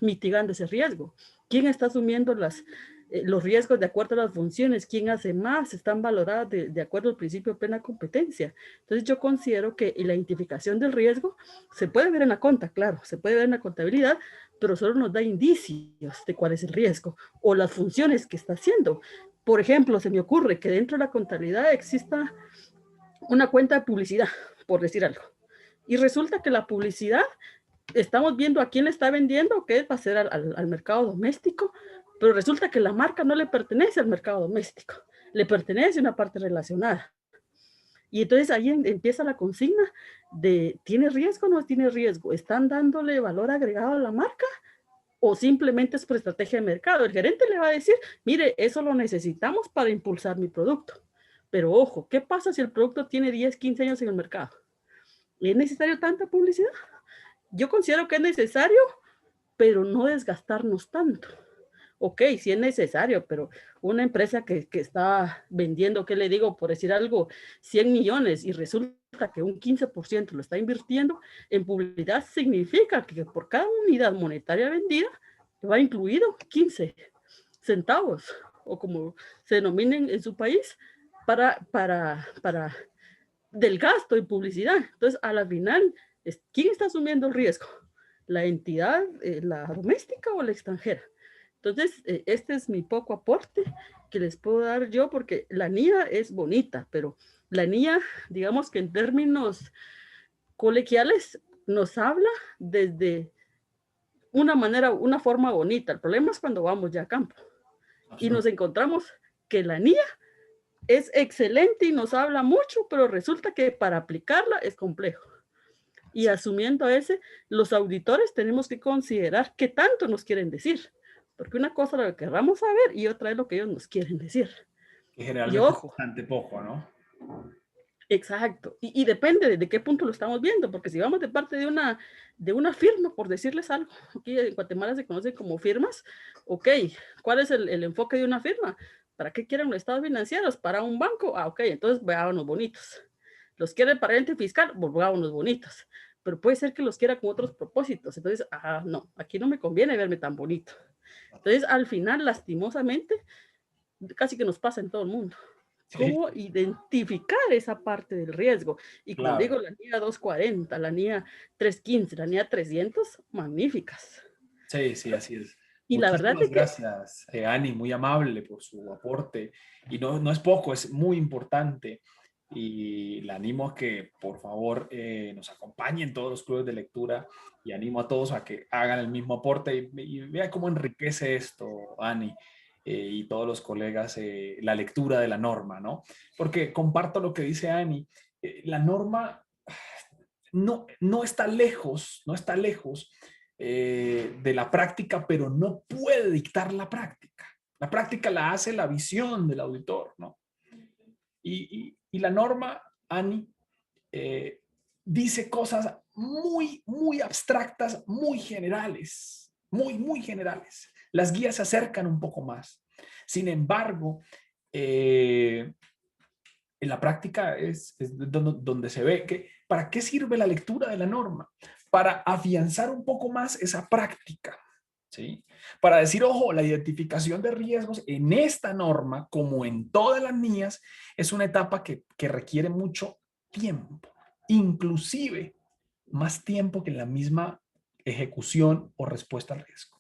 mitigando ese riesgo. ¿Quién está asumiendo los riesgos de acuerdo a las funciones? ¿Quién hace más? Están valoradas de acuerdo al principio de plena competencia. Entonces yo considero que la identificación del riesgo se puede ver en la conta, claro, se puede ver en la contabilidad, pero solo nos da indicios de cuál es el riesgo o las funciones que está haciendo. Por ejemplo, se me ocurre que dentro de la contabilidad exista una cuenta de publicidad, por decir algo. Y resulta que la publicidad, estamos viendo a quién le está vendiendo, que va a ser al mercado doméstico, pero resulta que la marca no le pertenece al mercado doméstico, le pertenece a una parte relacionada. Y entonces ahí empieza la consigna de, ¿tiene riesgo o no tiene riesgo? ¿Están dándole valor agregado a la marca? ¿O simplemente es por estrategia de mercado? El gerente le va a decir, mire, eso lo necesitamos para impulsar mi producto. Pero ojo, ¿qué pasa si el producto tiene 10, 15 años en el mercado? ¿Es necesario tanta publicidad? Yo considero que es necesario, pero no desgastarnos tanto. Ok, sí es necesario, pero una empresa que está vendiendo, ¿qué le digo? Por decir algo, 100 millones y resulta que un 15% lo está invirtiendo en publicidad, significa que por cada unidad monetaria vendida va incluido 15 centavos o como se denominen en su país para del gasto en publicidad. Entonces, a la final, ¿quién está asumiendo el riesgo? ¿La entidad, la doméstica o la extranjera? Entonces, este es mi poco aporte que les puedo dar yo, porque la NIA es bonita, pero la NIA, digamos que en términos colegiales, nos habla desde una forma bonita. El problema es cuando vamos ya a campo y nos encontramos que la NIA es excelente y nos habla mucho, pero resulta que para aplicarla es complejo. Y asumiendo ese, los auditores tenemos que considerar qué tanto nos quieren decir, porque una cosa es lo que querramos saber y otra es lo que ellos nos quieren decir. Que Y generalmente es ojo, bastante poco, ¿no? exacto, y depende de qué punto lo estamos viendo, porque si vamos de parte de una firma, por decirles algo, aquí en Guatemala se conoce como firmas, ok, ¿cuál es el enfoque de una firma? ¿Para qué quieren los estados financieros? ¿Para un banco? Ah, ok, entonces veámonos bonitos. los quiere para el ente fiscal, volvámonos bonitos. Pero puede ser que los quiera con otros propósitos. Entonces, no, aquí no me conviene verme tan bonito. Entonces, al final, lastimosamente, casi que nos pasa en todo el mundo. Sí, Cómo identificar esa parte del riesgo. Y como claro. digo, la NIA 240, la NIA 315, la NIA 300, magníficas. Sí, sí, así es. Y la verdad Muchísimas es que gracias, Ani, muy amable por su aporte. Y no, no es poco, es muy importante. Y le animo a que, por favor, nos acompañe en todos los clubes de lectura y animo a todos a que hagan el mismo aporte y vea cómo enriquece esto, Ani, y todos los colegas, la lectura de la norma, ¿no? Porque comparto lo que dice Ani, la norma no está lejos, no está lejos de la práctica, pero no puede dictar la práctica. La práctica la hace la visión del auditor, ¿no? Y la norma, Ani, eh, dice cosas muy abstractas, muy generales, muy generales. Las guías se acercan un poco más. Sin embargo, en la práctica es donde se ve que para qué sirve la lectura de la norma. Para afianzar un poco más esa práctica, ¿sí? Para decir, ojo, la identificación de riesgos en esta norma, como en todas las mías, es una etapa que requiere mucho tiempo, inclusive más tiempo que en la misma ejecución o respuesta al riesgo.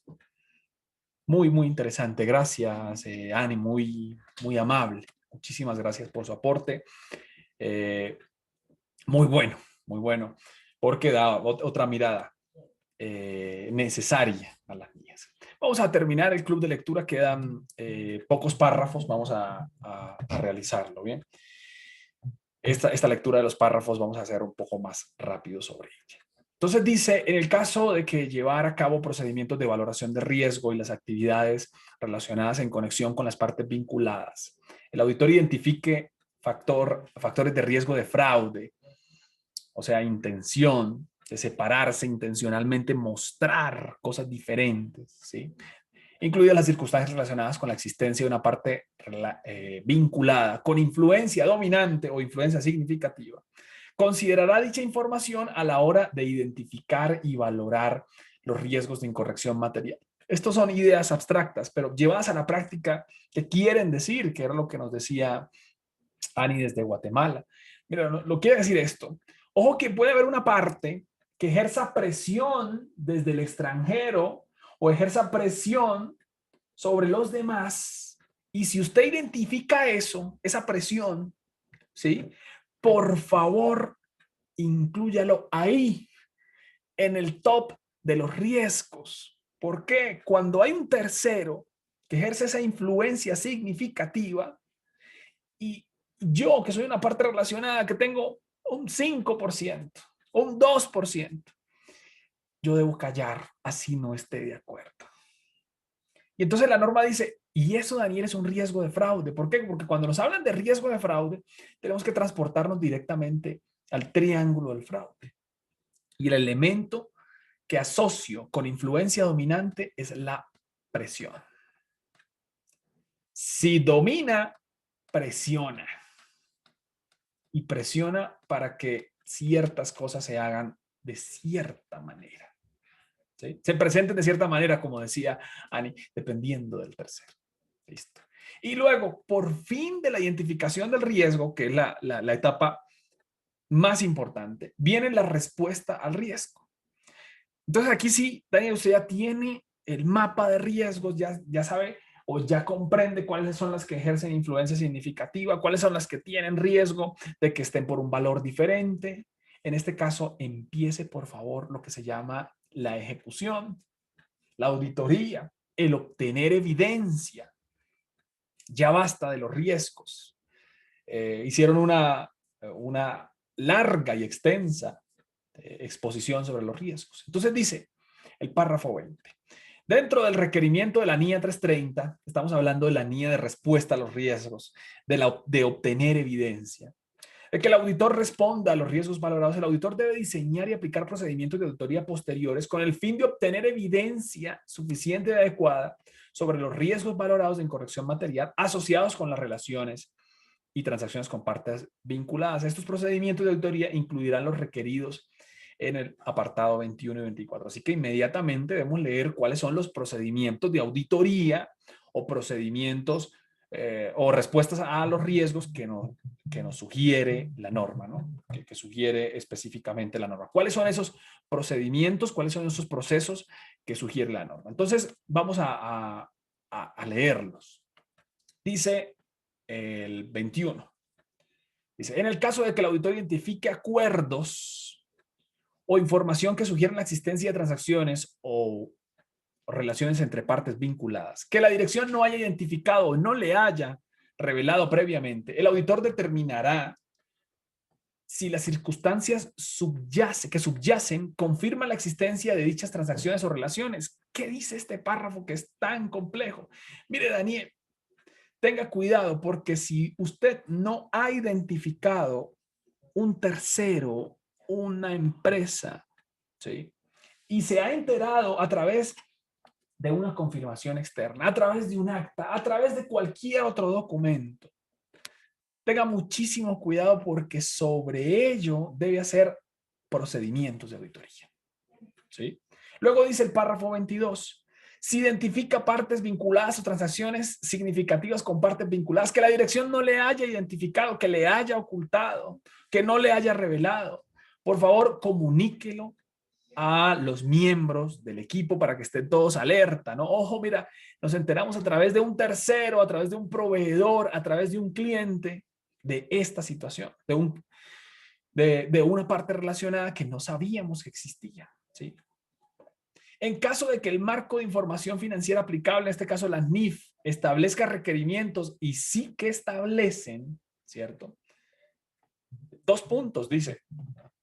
Muy interesante. Gracias, Ani, muy amable. Muchísimas gracias por su aporte. Eh, muy bueno, porque da otra mirada necesaria a las mías. Vamos a terminar el club de lectura, quedan pocos párrafos, vamos a realizarlo, ¿bien? Esta lectura de los párrafos vamos a hacer un poco más rápido sobre ella. Entonces dice, en el caso de que llevar a cabo procedimientos de valoración de riesgo y las actividades relacionadas en conexión con las partes vinculadas, el auditor identifique factores de riesgo de fraude, o sea, intención de separarse intencionalmente, mostrar cosas diferentes, ¿sí? Incluidas las circunstancias relacionadas con la existencia de una parte vinculada con influencia dominante o influencia significativa. Considerará dicha información a la hora de identificar y valorar los riesgos de incorrección material. Estos son ideas abstractas, pero llevadas a la práctica, ¿qué quieren decir? Que era lo que nos decía Ani desde Guatemala. Mira, lo quiere decir esto. Ojo que puede haber una parte que ejerza presión desde el extranjero o ejerza presión sobre los demás. Y si usted identifica eso, esa presión, ¿sí? Por favor, inclúyalo ahí, en el top de los riesgos. ¿Por qué? Cuando hay un tercero que ejerce esa influencia significativa y yo, que soy una parte relacionada, que tengo un 5%, un 2%, yo debo callar, así no esté de acuerdo. Y entonces la norma dice, y eso, Daniel, es un riesgo de fraude. ¿Por qué? Porque cuando nos hablan de riesgo de fraude, tenemos que transportarnos directamente al triángulo del fraude. Y el elemento que asocio con influencia dominante es la presión. Si domina, presiona. Y presiona para que ciertas cosas se hagan de cierta manera. ¿Sí? Se presenten de cierta manera, como decía Ani, dependiendo del tercero. Listo. Y luego, por fin de la identificación del riesgo, que es la etapa más importante, viene la respuesta al riesgo. Entonces aquí sí, Daniel, usted ya tiene el mapa de riesgos, ya sabe o ya comprende cuáles son las que ejercen influencia significativa, cuáles son las que tienen riesgo de que estén por un valor diferente. En este caso, empiece por favor lo que se llama la ejecución, la auditoría, el obtener evidencia. Ya basta de los riesgos. Hicieron una larga y extensa exposición sobre los riesgos. Entonces dice el párrafo 20. Dentro del requerimiento de la NIA 330, estamos hablando de la NIA de respuesta a los riesgos, de obtener evidencia. De que el auditor responda a los riesgos valorados, el auditor debe diseñar y aplicar procedimientos de auditoría posteriores con el fin de obtener evidencia suficiente y adecuada sobre los riesgos valorados de incorrección material asociados con las relaciones y transacciones con partes vinculadas. Estos procedimientos de auditoría incluirán los requeridos en el apartado 21 y 24. Así que inmediatamente debemos leer cuáles son los procedimientos de auditoría o procedimientos o respuestas a los riesgos que nos sugiere la norma, ¿no? Que sugiere específicamente la norma. ¿Cuáles son esos procedimientos? ¿Cuáles son esos procesos que sugiere la norma? Entonces, vamos a leerlos. Dice el 21. Dice, en el caso de que el auditor identifique acuerdos o información que sugieran la existencia de transacciones o relaciones entre partes vinculadas, que la dirección no haya identificado o no le haya revelado previamente, el auditor determinará si las circunstancias que subyacen confirman la existencia de dichas transacciones o relaciones. ¿Qué dice este párrafo que es tan complejo? Mire, Daniel, tenga cuidado porque si usted no ha identificado un tercero, una empresa, ¿sí? Y se ha enterado a través de una confirmación externa, a través de un acta, a través de cualquier otro documento, tenga muchísimo cuidado porque sobre ello debe hacer procedimientos de auditoría, ¿sí? Luego dice el párrafo 22. Si identifica partes vinculadas o transacciones significativas con partes vinculadas que la dirección no le haya identificado, que le haya ocultado, que no le haya revelado, por favor, comuníquelo a los miembros del equipo para que estén todos alerta, ¿no? Ojo, mira, nos enteramos a través de un tercero, a través de un proveedor, a través de un cliente de esta situación, de una parte relacionada que no sabíamos que existía, ¿sí? En caso de que el marco de información financiera aplicable, en este caso la NIF, establezca requerimientos y sí que establecen, ¿cierto? 2 puntos, dice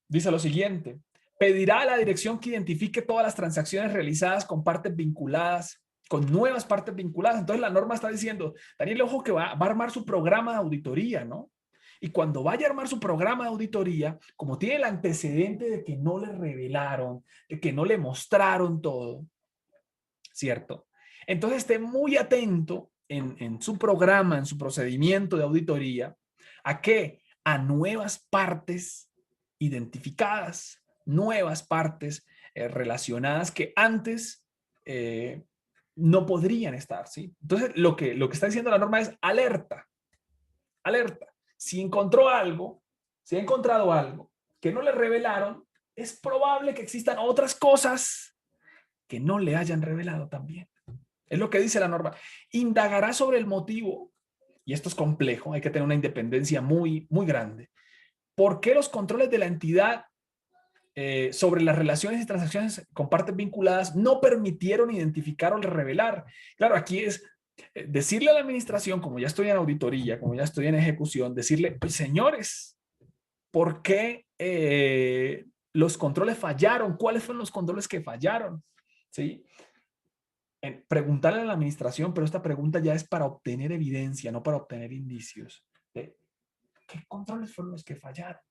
lo siguiente. Pedirá a la dirección que identifique todas las transacciones realizadas con partes vinculadas, con nuevas partes vinculadas. Entonces la norma está diciendo, Daniel, ojo que va a armar su programa de auditoría, ¿no? Y cuando vaya a armar su programa de auditoría, como tiene el antecedente de que no le revelaron, de que no le mostraron todo, ¿cierto? Entonces esté muy atento en su programa, en su procedimiento de auditoría, ¿a qué? A nuevas partes identificadas, nuevas partes relacionadas que antes no podrían estar, ¿sí? Entonces, lo que está diciendo la norma es alerta, alerta. Si encontró algo, si ha encontrado algo que no le revelaron, es probable que existan otras cosas que no le hayan revelado también. Es lo que dice la norma. Indagará sobre el motivo, y esto es complejo, hay que tener una independencia muy, muy grande. ¿Por qué los controles de la entidad sobre las relaciones y transacciones con partes vinculadas no permitieron identificar o revelar? Claro, aquí es decirle a la administración, como ya estoy en auditoría, como ya estoy en ejecución, decirle, pues, señores, ¿por qué los controles fallaron? ¿Cuáles fueron los controles que fallaron? ¿Sí? Preguntarle a la administración, pero esta pregunta ya es para obtener evidencia, no para obtener indicios. ¿Qué controles fueron los que fallaron?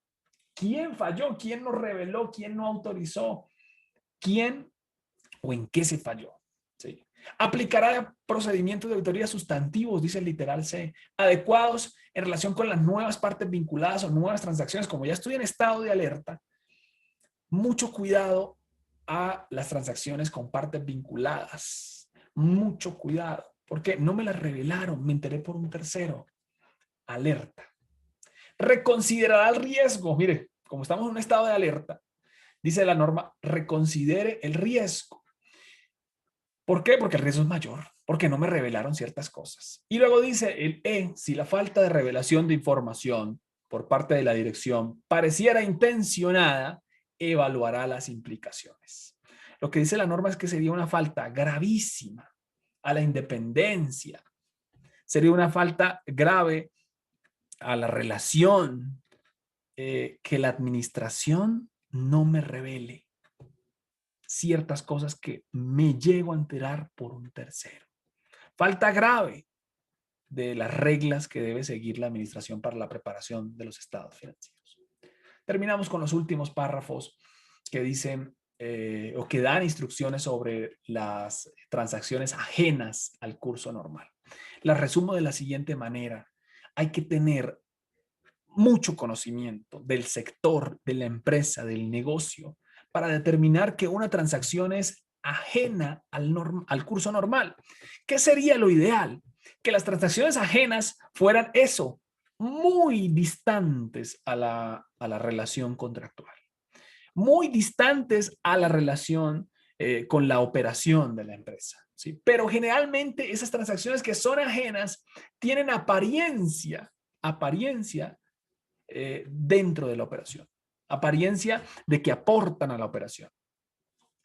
¿Quién falló? ¿Quién no reveló? ¿Quién no autorizó? ¿Quién o en qué se falló? ¿Sí? Aplicará procedimientos de auditoría sustantivos, dice el literal C, adecuados en relación con las nuevas partes vinculadas o nuevas transacciones. Como ya estoy en estado de alerta, mucho cuidado a las transacciones con partes vinculadas. Mucho cuidado, porque no me las revelaron, me enteré por un tercero. Alerta. Reconsiderará el riesgo. Mire, como estamos en un estado de alerta, dice la norma, reconsidere el riesgo. ¿Por qué? Porque el riesgo es mayor, porque no me revelaron ciertas cosas. Y luego dice el E, si la falta de revelación de información por parte de la dirección pareciera intencionada, evaluará las implicaciones. Lo que dice la norma es que sería una falta gravísima a la independencia, sería una falta grave a la relación, que la administración no me revele ciertas cosas que me llego a enterar por un tercero. Falta grave de las reglas que debe seguir la administración para la preparación de los estados financieros. Terminamos con los últimos párrafos que dicen o que dan instrucciones sobre las transacciones ajenas al curso normal. Las resumo de la siguiente manera. Hay que tener mucho conocimiento del sector, de la empresa, del negocio, para determinar que una transacción es ajena al curso normal. ¿Qué sería lo ideal? Que las transacciones ajenas fueran eso, muy distantes a la relación contractual, muy distantes a la relación con la operación de la empresa. ¿Sí? Pero generalmente esas transacciones que son ajenas tienen apariencia dentro de la operación, apariencia de que aportan a la operación.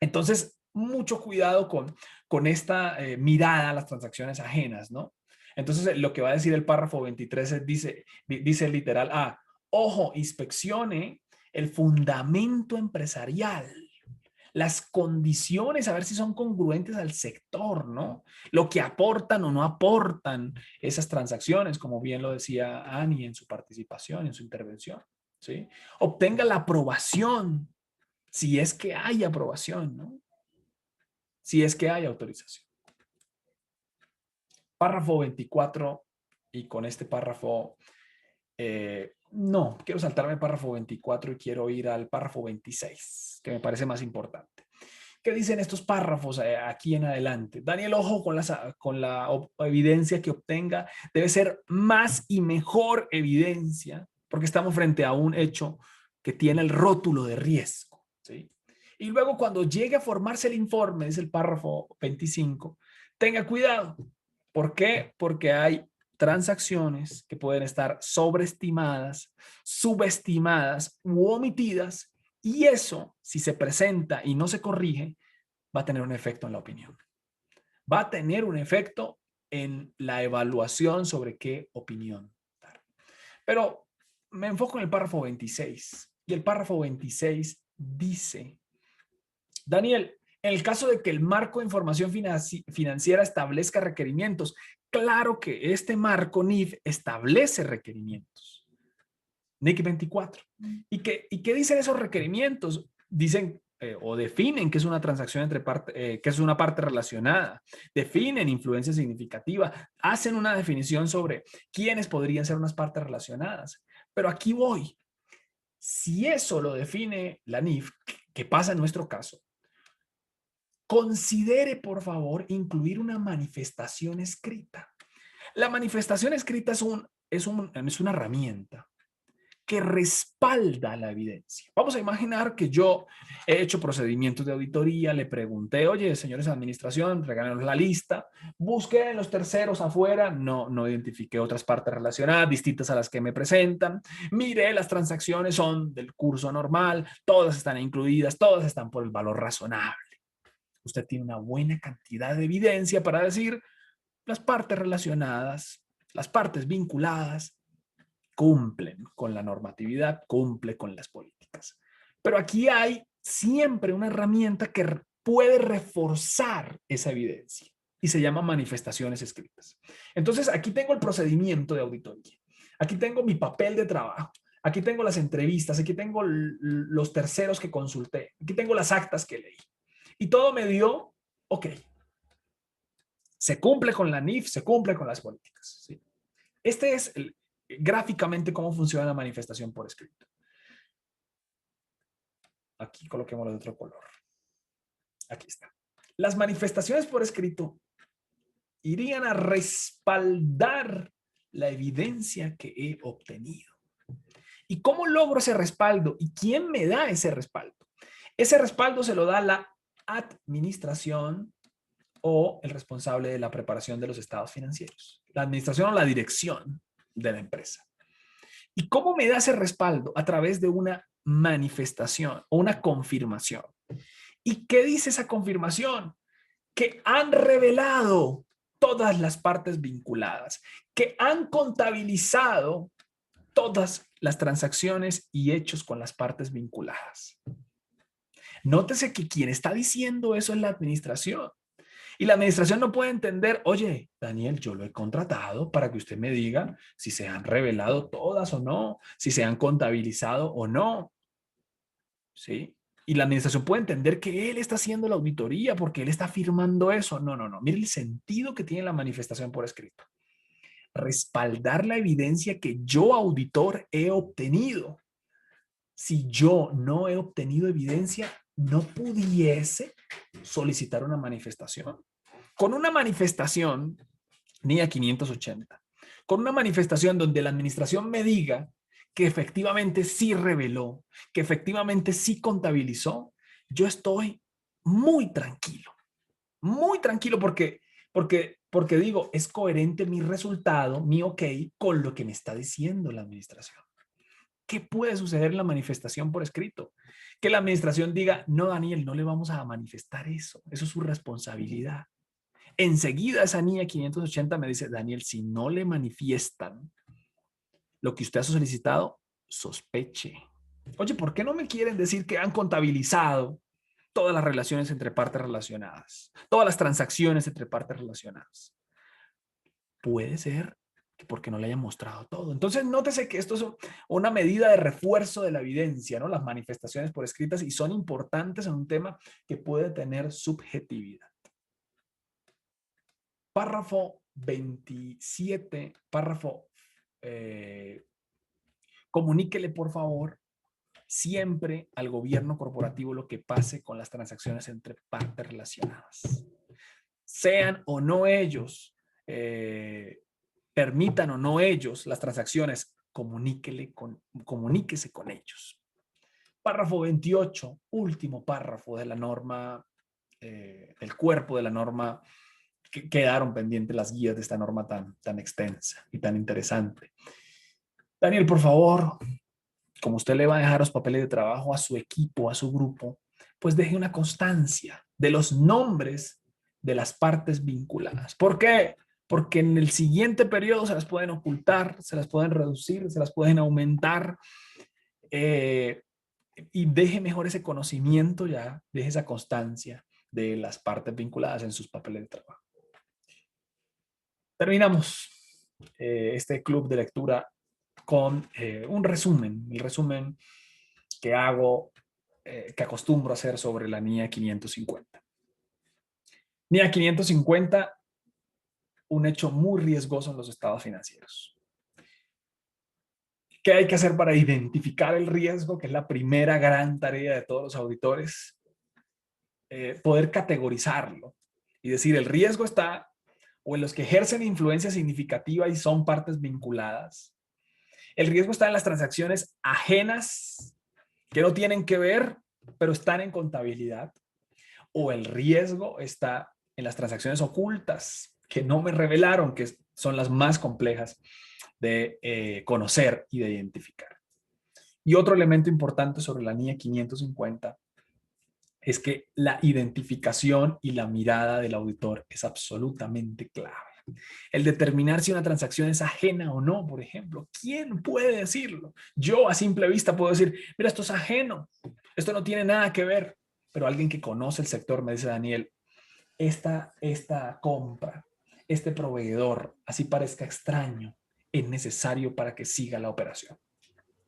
Entonces, mucho cuidado con esta mirada a las transacciones ajenas, ¿no? Entonces, lo que va a decir el párrafo 23 dice literal, ojo, inspeccione el fundamento empresarial, las condiciones, a ver si son congruentes al sector, ¿no? Lo que aportan o no aportan esas transacciones, como bien lo decía Annie en su participación, en su intervención, ¿sí? Obtenga la aprobación, si es que hay aprobación, ¿no? Si es que hay autorización. Párrafo 24, y con este párrafo, no, quiero saltarme el párrafo 24 y quiero ir al párrafo 26, que me parece más importante. ¿Qué dicen estos párrafos aquí en adelante? Daniel, ojo con la evidencia que obtenga. Debe ser más y mejor evidencia, porque estamos frente a un hecho que tiene el rótulo de riesgo, ¿sí? Y luego cuando llegue a formarse el informe, es el párrafo 25, tenga cuidado. ¿Por qué? Porque hay transacciones que pueden estar sobreestimadas, subestimadas u omitidas, y eso, si se presenta y no se corrige, va a tener un efecto en la opinión. Va a tener un efecto en la evaluación sobre qué opinión dar. Pero me enfoco en el párrafo 26. Y el párrafo 26 dice, Daniel, en el caso de que el marco de información financiera establezca requerimientos, claro que este marco NIF establece requerimientos. NIC 24. ¿Y qué dicen esos requerimientos? Dicen o definen qué es una transacción entre qué es una parte relacionada, definen influencia significativa, hacen una definición sobre quiénes podrían ser unas partes relacionadas. Pero aquí voy. Si eso lo define la NIF, ¿qué pasa en nuestro caso? Considere, por favor, incluir una manifestación escrita. La manifestación escrita es una herramienta que respalda la evidencia. Vamos a imaginar que yo he hecho procedimientos de auditoría, le pregunté, oye, señores de administración, regálenos la lista, busqué en los terceros afuera, no identifiqué otras partes relacionadas distintas a las que me presentan, miré, las transacciones son del curso normal, todas están incluidas, todas están por el valor razonable. Usted tiene una buena cantidad de evidencia para decir las partes relacionadas, las partes vinculadas, cumplen con la normatividad, cumple con las políticas. Pero aquí hay siempre una herramienta que puede reforzar esa evidencia y se llama manifestaciones escritas. Entonces, aquí tengo el procedimiento de auditoría. Aquí tengo mi papel de trabajo. Aquí tengo las entrevistas. Aquí tengo los terceros que consulté. Aquí tengo las actas que leí. Y todo me dio, ok, se cumple con la NIF, se cumple con las políticas. ¿Sí? Este es gráficamente cómo funciona la manifestación por escrito. Aquí coloquémoslo de otro color. Aquí está. Las manifestaciones por escrito irían a respaldar la evidencia que he obtenido. ¿Y cómo logro ese respaldo? ¿Y quién me da ese respaldo? Ese respaldo se lo da la administración o el responsable de la preparación de los estados financieros. La administración o la dirección de la empresa. ¿Y cómo me da ese respaldo? A través de una manifestación o una confirmación. ¿Y qué dice esa confirmación? Que han revelado todas las partes vinculadas, que han contabilizado todas las transacciones y hechos con las partes vinculadas. Nótese que quien está diciendo eso es la administración. Y la administración no puede entender, oye, Daniel, yo lo he contratado para que usted me diga si se han revelado todas o no, si se han contabilizado o no. ¿Sí? Y la administración puede entender que él está haciendo la auditoría porque él está firmando eso. No. Mire el sentido que tiene la manifestación por escrito. respaldar la evidencia que yo, auditor, he obtenido. Si yo no he obtenido evidencia, no pudiese solicitar una manifestación. Con una manifestación, NIA 580, con una manifestación donde la administración me diga que efectivamente sí reveló, que efectivamente sí contabilizó, yo estoy muy tranquilo porque digo, es coherente mi resultado, mi ok, con lo que me está diciendo la administración. ¿Qué puede suceder en la manifestación por escrito? Que la administración diga, no, Daniel, no le vamos a manifestar eso. Eso es su responsabilidad. Enseguida esa NIA 580 me dice, Daniel, si no le manifiestan lo que usted ha solicitado, sospeche. Oye, ¿por qué no me quieren decir que han contabilizado todas las relaciones entre partes relacionadas? Todas las transacciones entre partes relacionadas. Puede ser porque no le hayan mostrado todo. Entonces, nótese que esto es una medida de refuerzo de la evidencia, ¿no? Las manifestaciones por escritas, y son importantes en un tema que puede tener subjetividad. Párrafo 27, comuníquele, por favor, siempre al gobierno corporativo lo que pase con las transacciones entre partes relacionadas. Sean o no ellos, permitan o no ellos las transacciones, comuníquese con ellos. Párrafo 28, último párrafo de la norma, del cuerpo de la norma, que quedaron pendientes las guías de esta norma tan extensa y tan interesante. Daniel, por favor, como usted le va a dejar los papeles de trabajo a su equipo, a su grupo, pues deje una constancia de los nombres de las partes vinculadas. ¿Por qué? Porque en el siguiente periodo se las pueden ocultar, se las pueden reducir, se las pueden aumentar, y deje mejor ese conocimiento ya, deje esa constancia de las partes vinculadas en sus papeles de trabajo. Terminamos este club de lectura con un resumen, el resumen que hago, que acostumbro a hacer sobre la NIA 550. NIA 550, un hecho muy riesgoso en los estados financieros. ¿Qué hay que hacer para identificar el riesgo? Que es la primera gran tarea de todos los auditores. Poder categorizarlo y decir, el riesgo está o en los que ejercen influencia significativa y son partes vinculadas. El riesgo está en las transacciones ajenas que no tienen que ver, pero están en contabilidad. O el riesgo está en las transacciones ocultas que no me revelaron, que son las más complejas de conocer y de identificar. Y otro elemento importante sobre la NIA 550 es que la identificación y la mirada del auditor es absolutamente clave. El determinar si una transacción es ajena o no, por ejemplo. ¿Quién puede decirlo? Yo a simple vista puedo decir, mira, esto es ajeno, esto no tiene nada que ver. Pero alguien que conoce el sector me dice, Daniel, esta compra, este proveedor, así parezca extraño, es necesario para que siga la operación.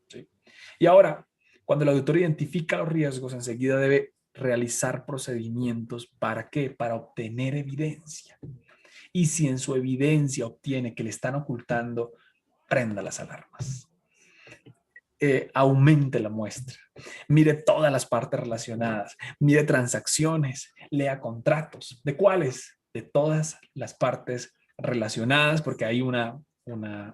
¿Sí? Y ahora, cuando el auditor identifica los riesgos, enseguida debe realizar procedimientos. ¿Para qué? Para obtener evidencia. Y si en su evidencia obtiene que le están ocultando, prenda las alarmas. Aumente la muestra. Mire todas las partes relacionadas. Mire transacciones. Lea contratos. ¿De cuáles? De todas las partes relacionadas, porque hay una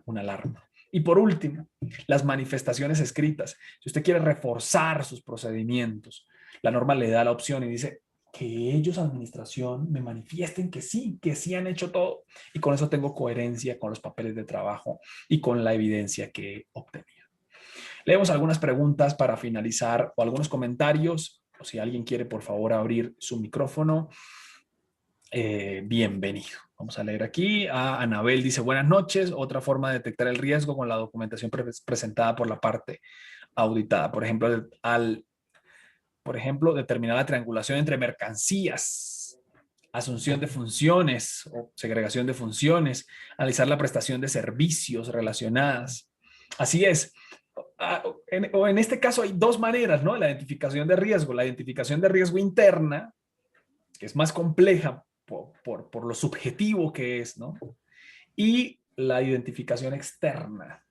alarma. Y por último, las manifestaciones escritas. Si usted quiere reforzar sus procedimientos, la norma le da la opción y dice que ellos, administración, me manifiesten que sí han hecho todo. Y con eso tengo coherencia con los papeles de trabajo y con la evidencia que he obtenido. Leemos algunas preguntas para finalizar o algunos comentarios. O si alguien quiere, por favor, abrir su micrófono. Bienvenido. Vamos a leer aquí. Anabel dice, buenas noches. Otra forma de detectar el riesgo con la documentación presentada por la parte auditada. Por ejemplo, determinar la triangulación entre mercancías, asunción de funciones o segregación de funciones, analizar la prestación de servicios relacionadas. Así es. En este caso hay dos maneras, ¿no? La identificación de riesgo. La identificación de riesgo interna, que es más compleja por lo subjetivo que es, ¿no? Y la identificación externa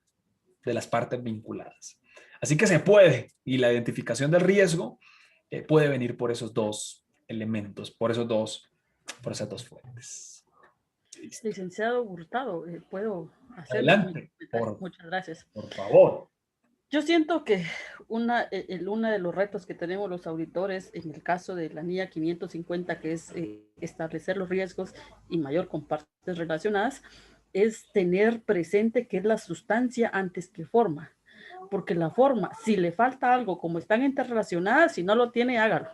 de las partes vinculadas. Así que se puede, y la identificación del riesgo puede venir por esos dos elementos, por esas dos fuentes. Listo. Licenciado Hurtado, ¿puedo hacer mi Adelante, comentario? Muchas gracias. por favor. Yo siento que uno de los retos que tenemos los auditores en el caso de la NIA 550, que es establecer los riesgos y mayor con partes relacionadas, es tener presente que es la sustancia antes que forma. Porque la forma, si le falta algo, como están interrelacionadas, si no lo tiene, hágalo.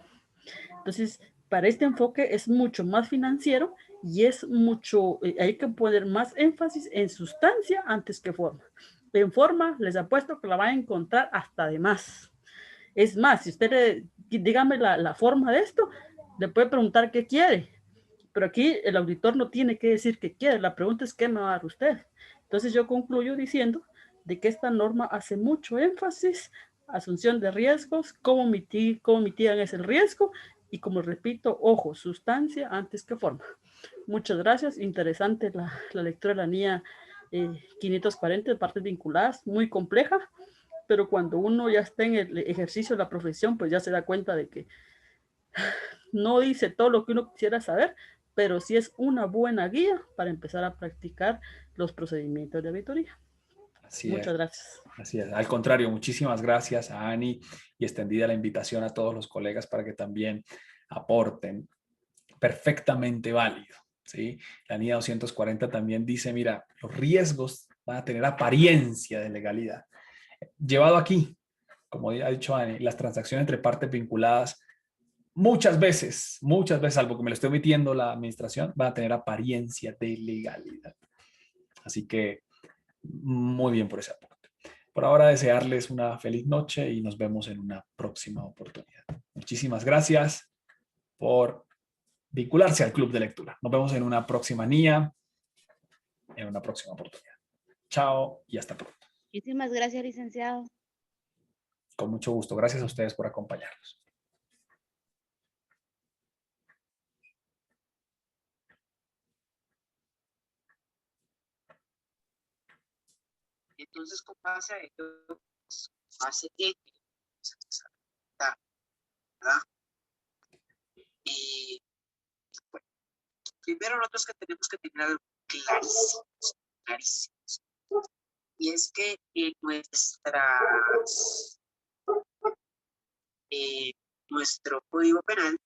Entonces, para este enfoque es mucho más financiero y es mucho, hay que poner más énfasis en sustancia antes que forma. En forma, les apuesto que la va a encontrar hasta de más. Es más, si usted dígame la forma de esto, le puede preguntar qué quiere. Pero aquí el auditor no tiene que decir qué quiere. La pregunta es qué me va a dar usted. Entonces yo concluyo diciendo de que esta norma hace mucho énfasis, asunción de riesgos, cómo mitigan ese riesgo y como repito, ojo, sustancia antes que forma. Muchas gracias. Interesante la lectura de la NIA 540 de partes vinculadas, muy compleja, pero cuando uno ya está en el ejercicio de la profesión, pues ya se da cuenta de que no dice todo lo que uno quisiera saber, pero sí es una buena guía para empezar a practicar los procedimientos de auditoría. Así es. Muchas gracias. Así es. Al contrario, muchísimas gracias a Ani y extendida la invitación a todos los colegas para que también aporten. Perfectamente válido. ¿Sí? La NIA 240 también dice, mira, los riesgos van a tener apariencia de legalidad. Llevado aquí, como ha dicho Ani, las transacciones entre partes vinculadas muchas veces, salvo que me lo esté omitiendo la administración, van a tener apariencia de legalidad. Así que muy bien por ese aporte. Por ahora desearles una feliz noche y nos vemos en una próxima oportunidad. Muchísimas gracias por vincularse al club de lectura. Nos vemos en una próxima NIA, en una próxima oportunidad. Chao y hasta pronto. Muchísimas gracias, licenciado. Con mucho gusto. Gracias a ustedes por acompañarnos. Entonces, con base a ello, hace que, ¿verdad? Y bueno, primero nosotros que tenemos que tener algo clarísimo, clarísimo. Y es que nuestro Código Penal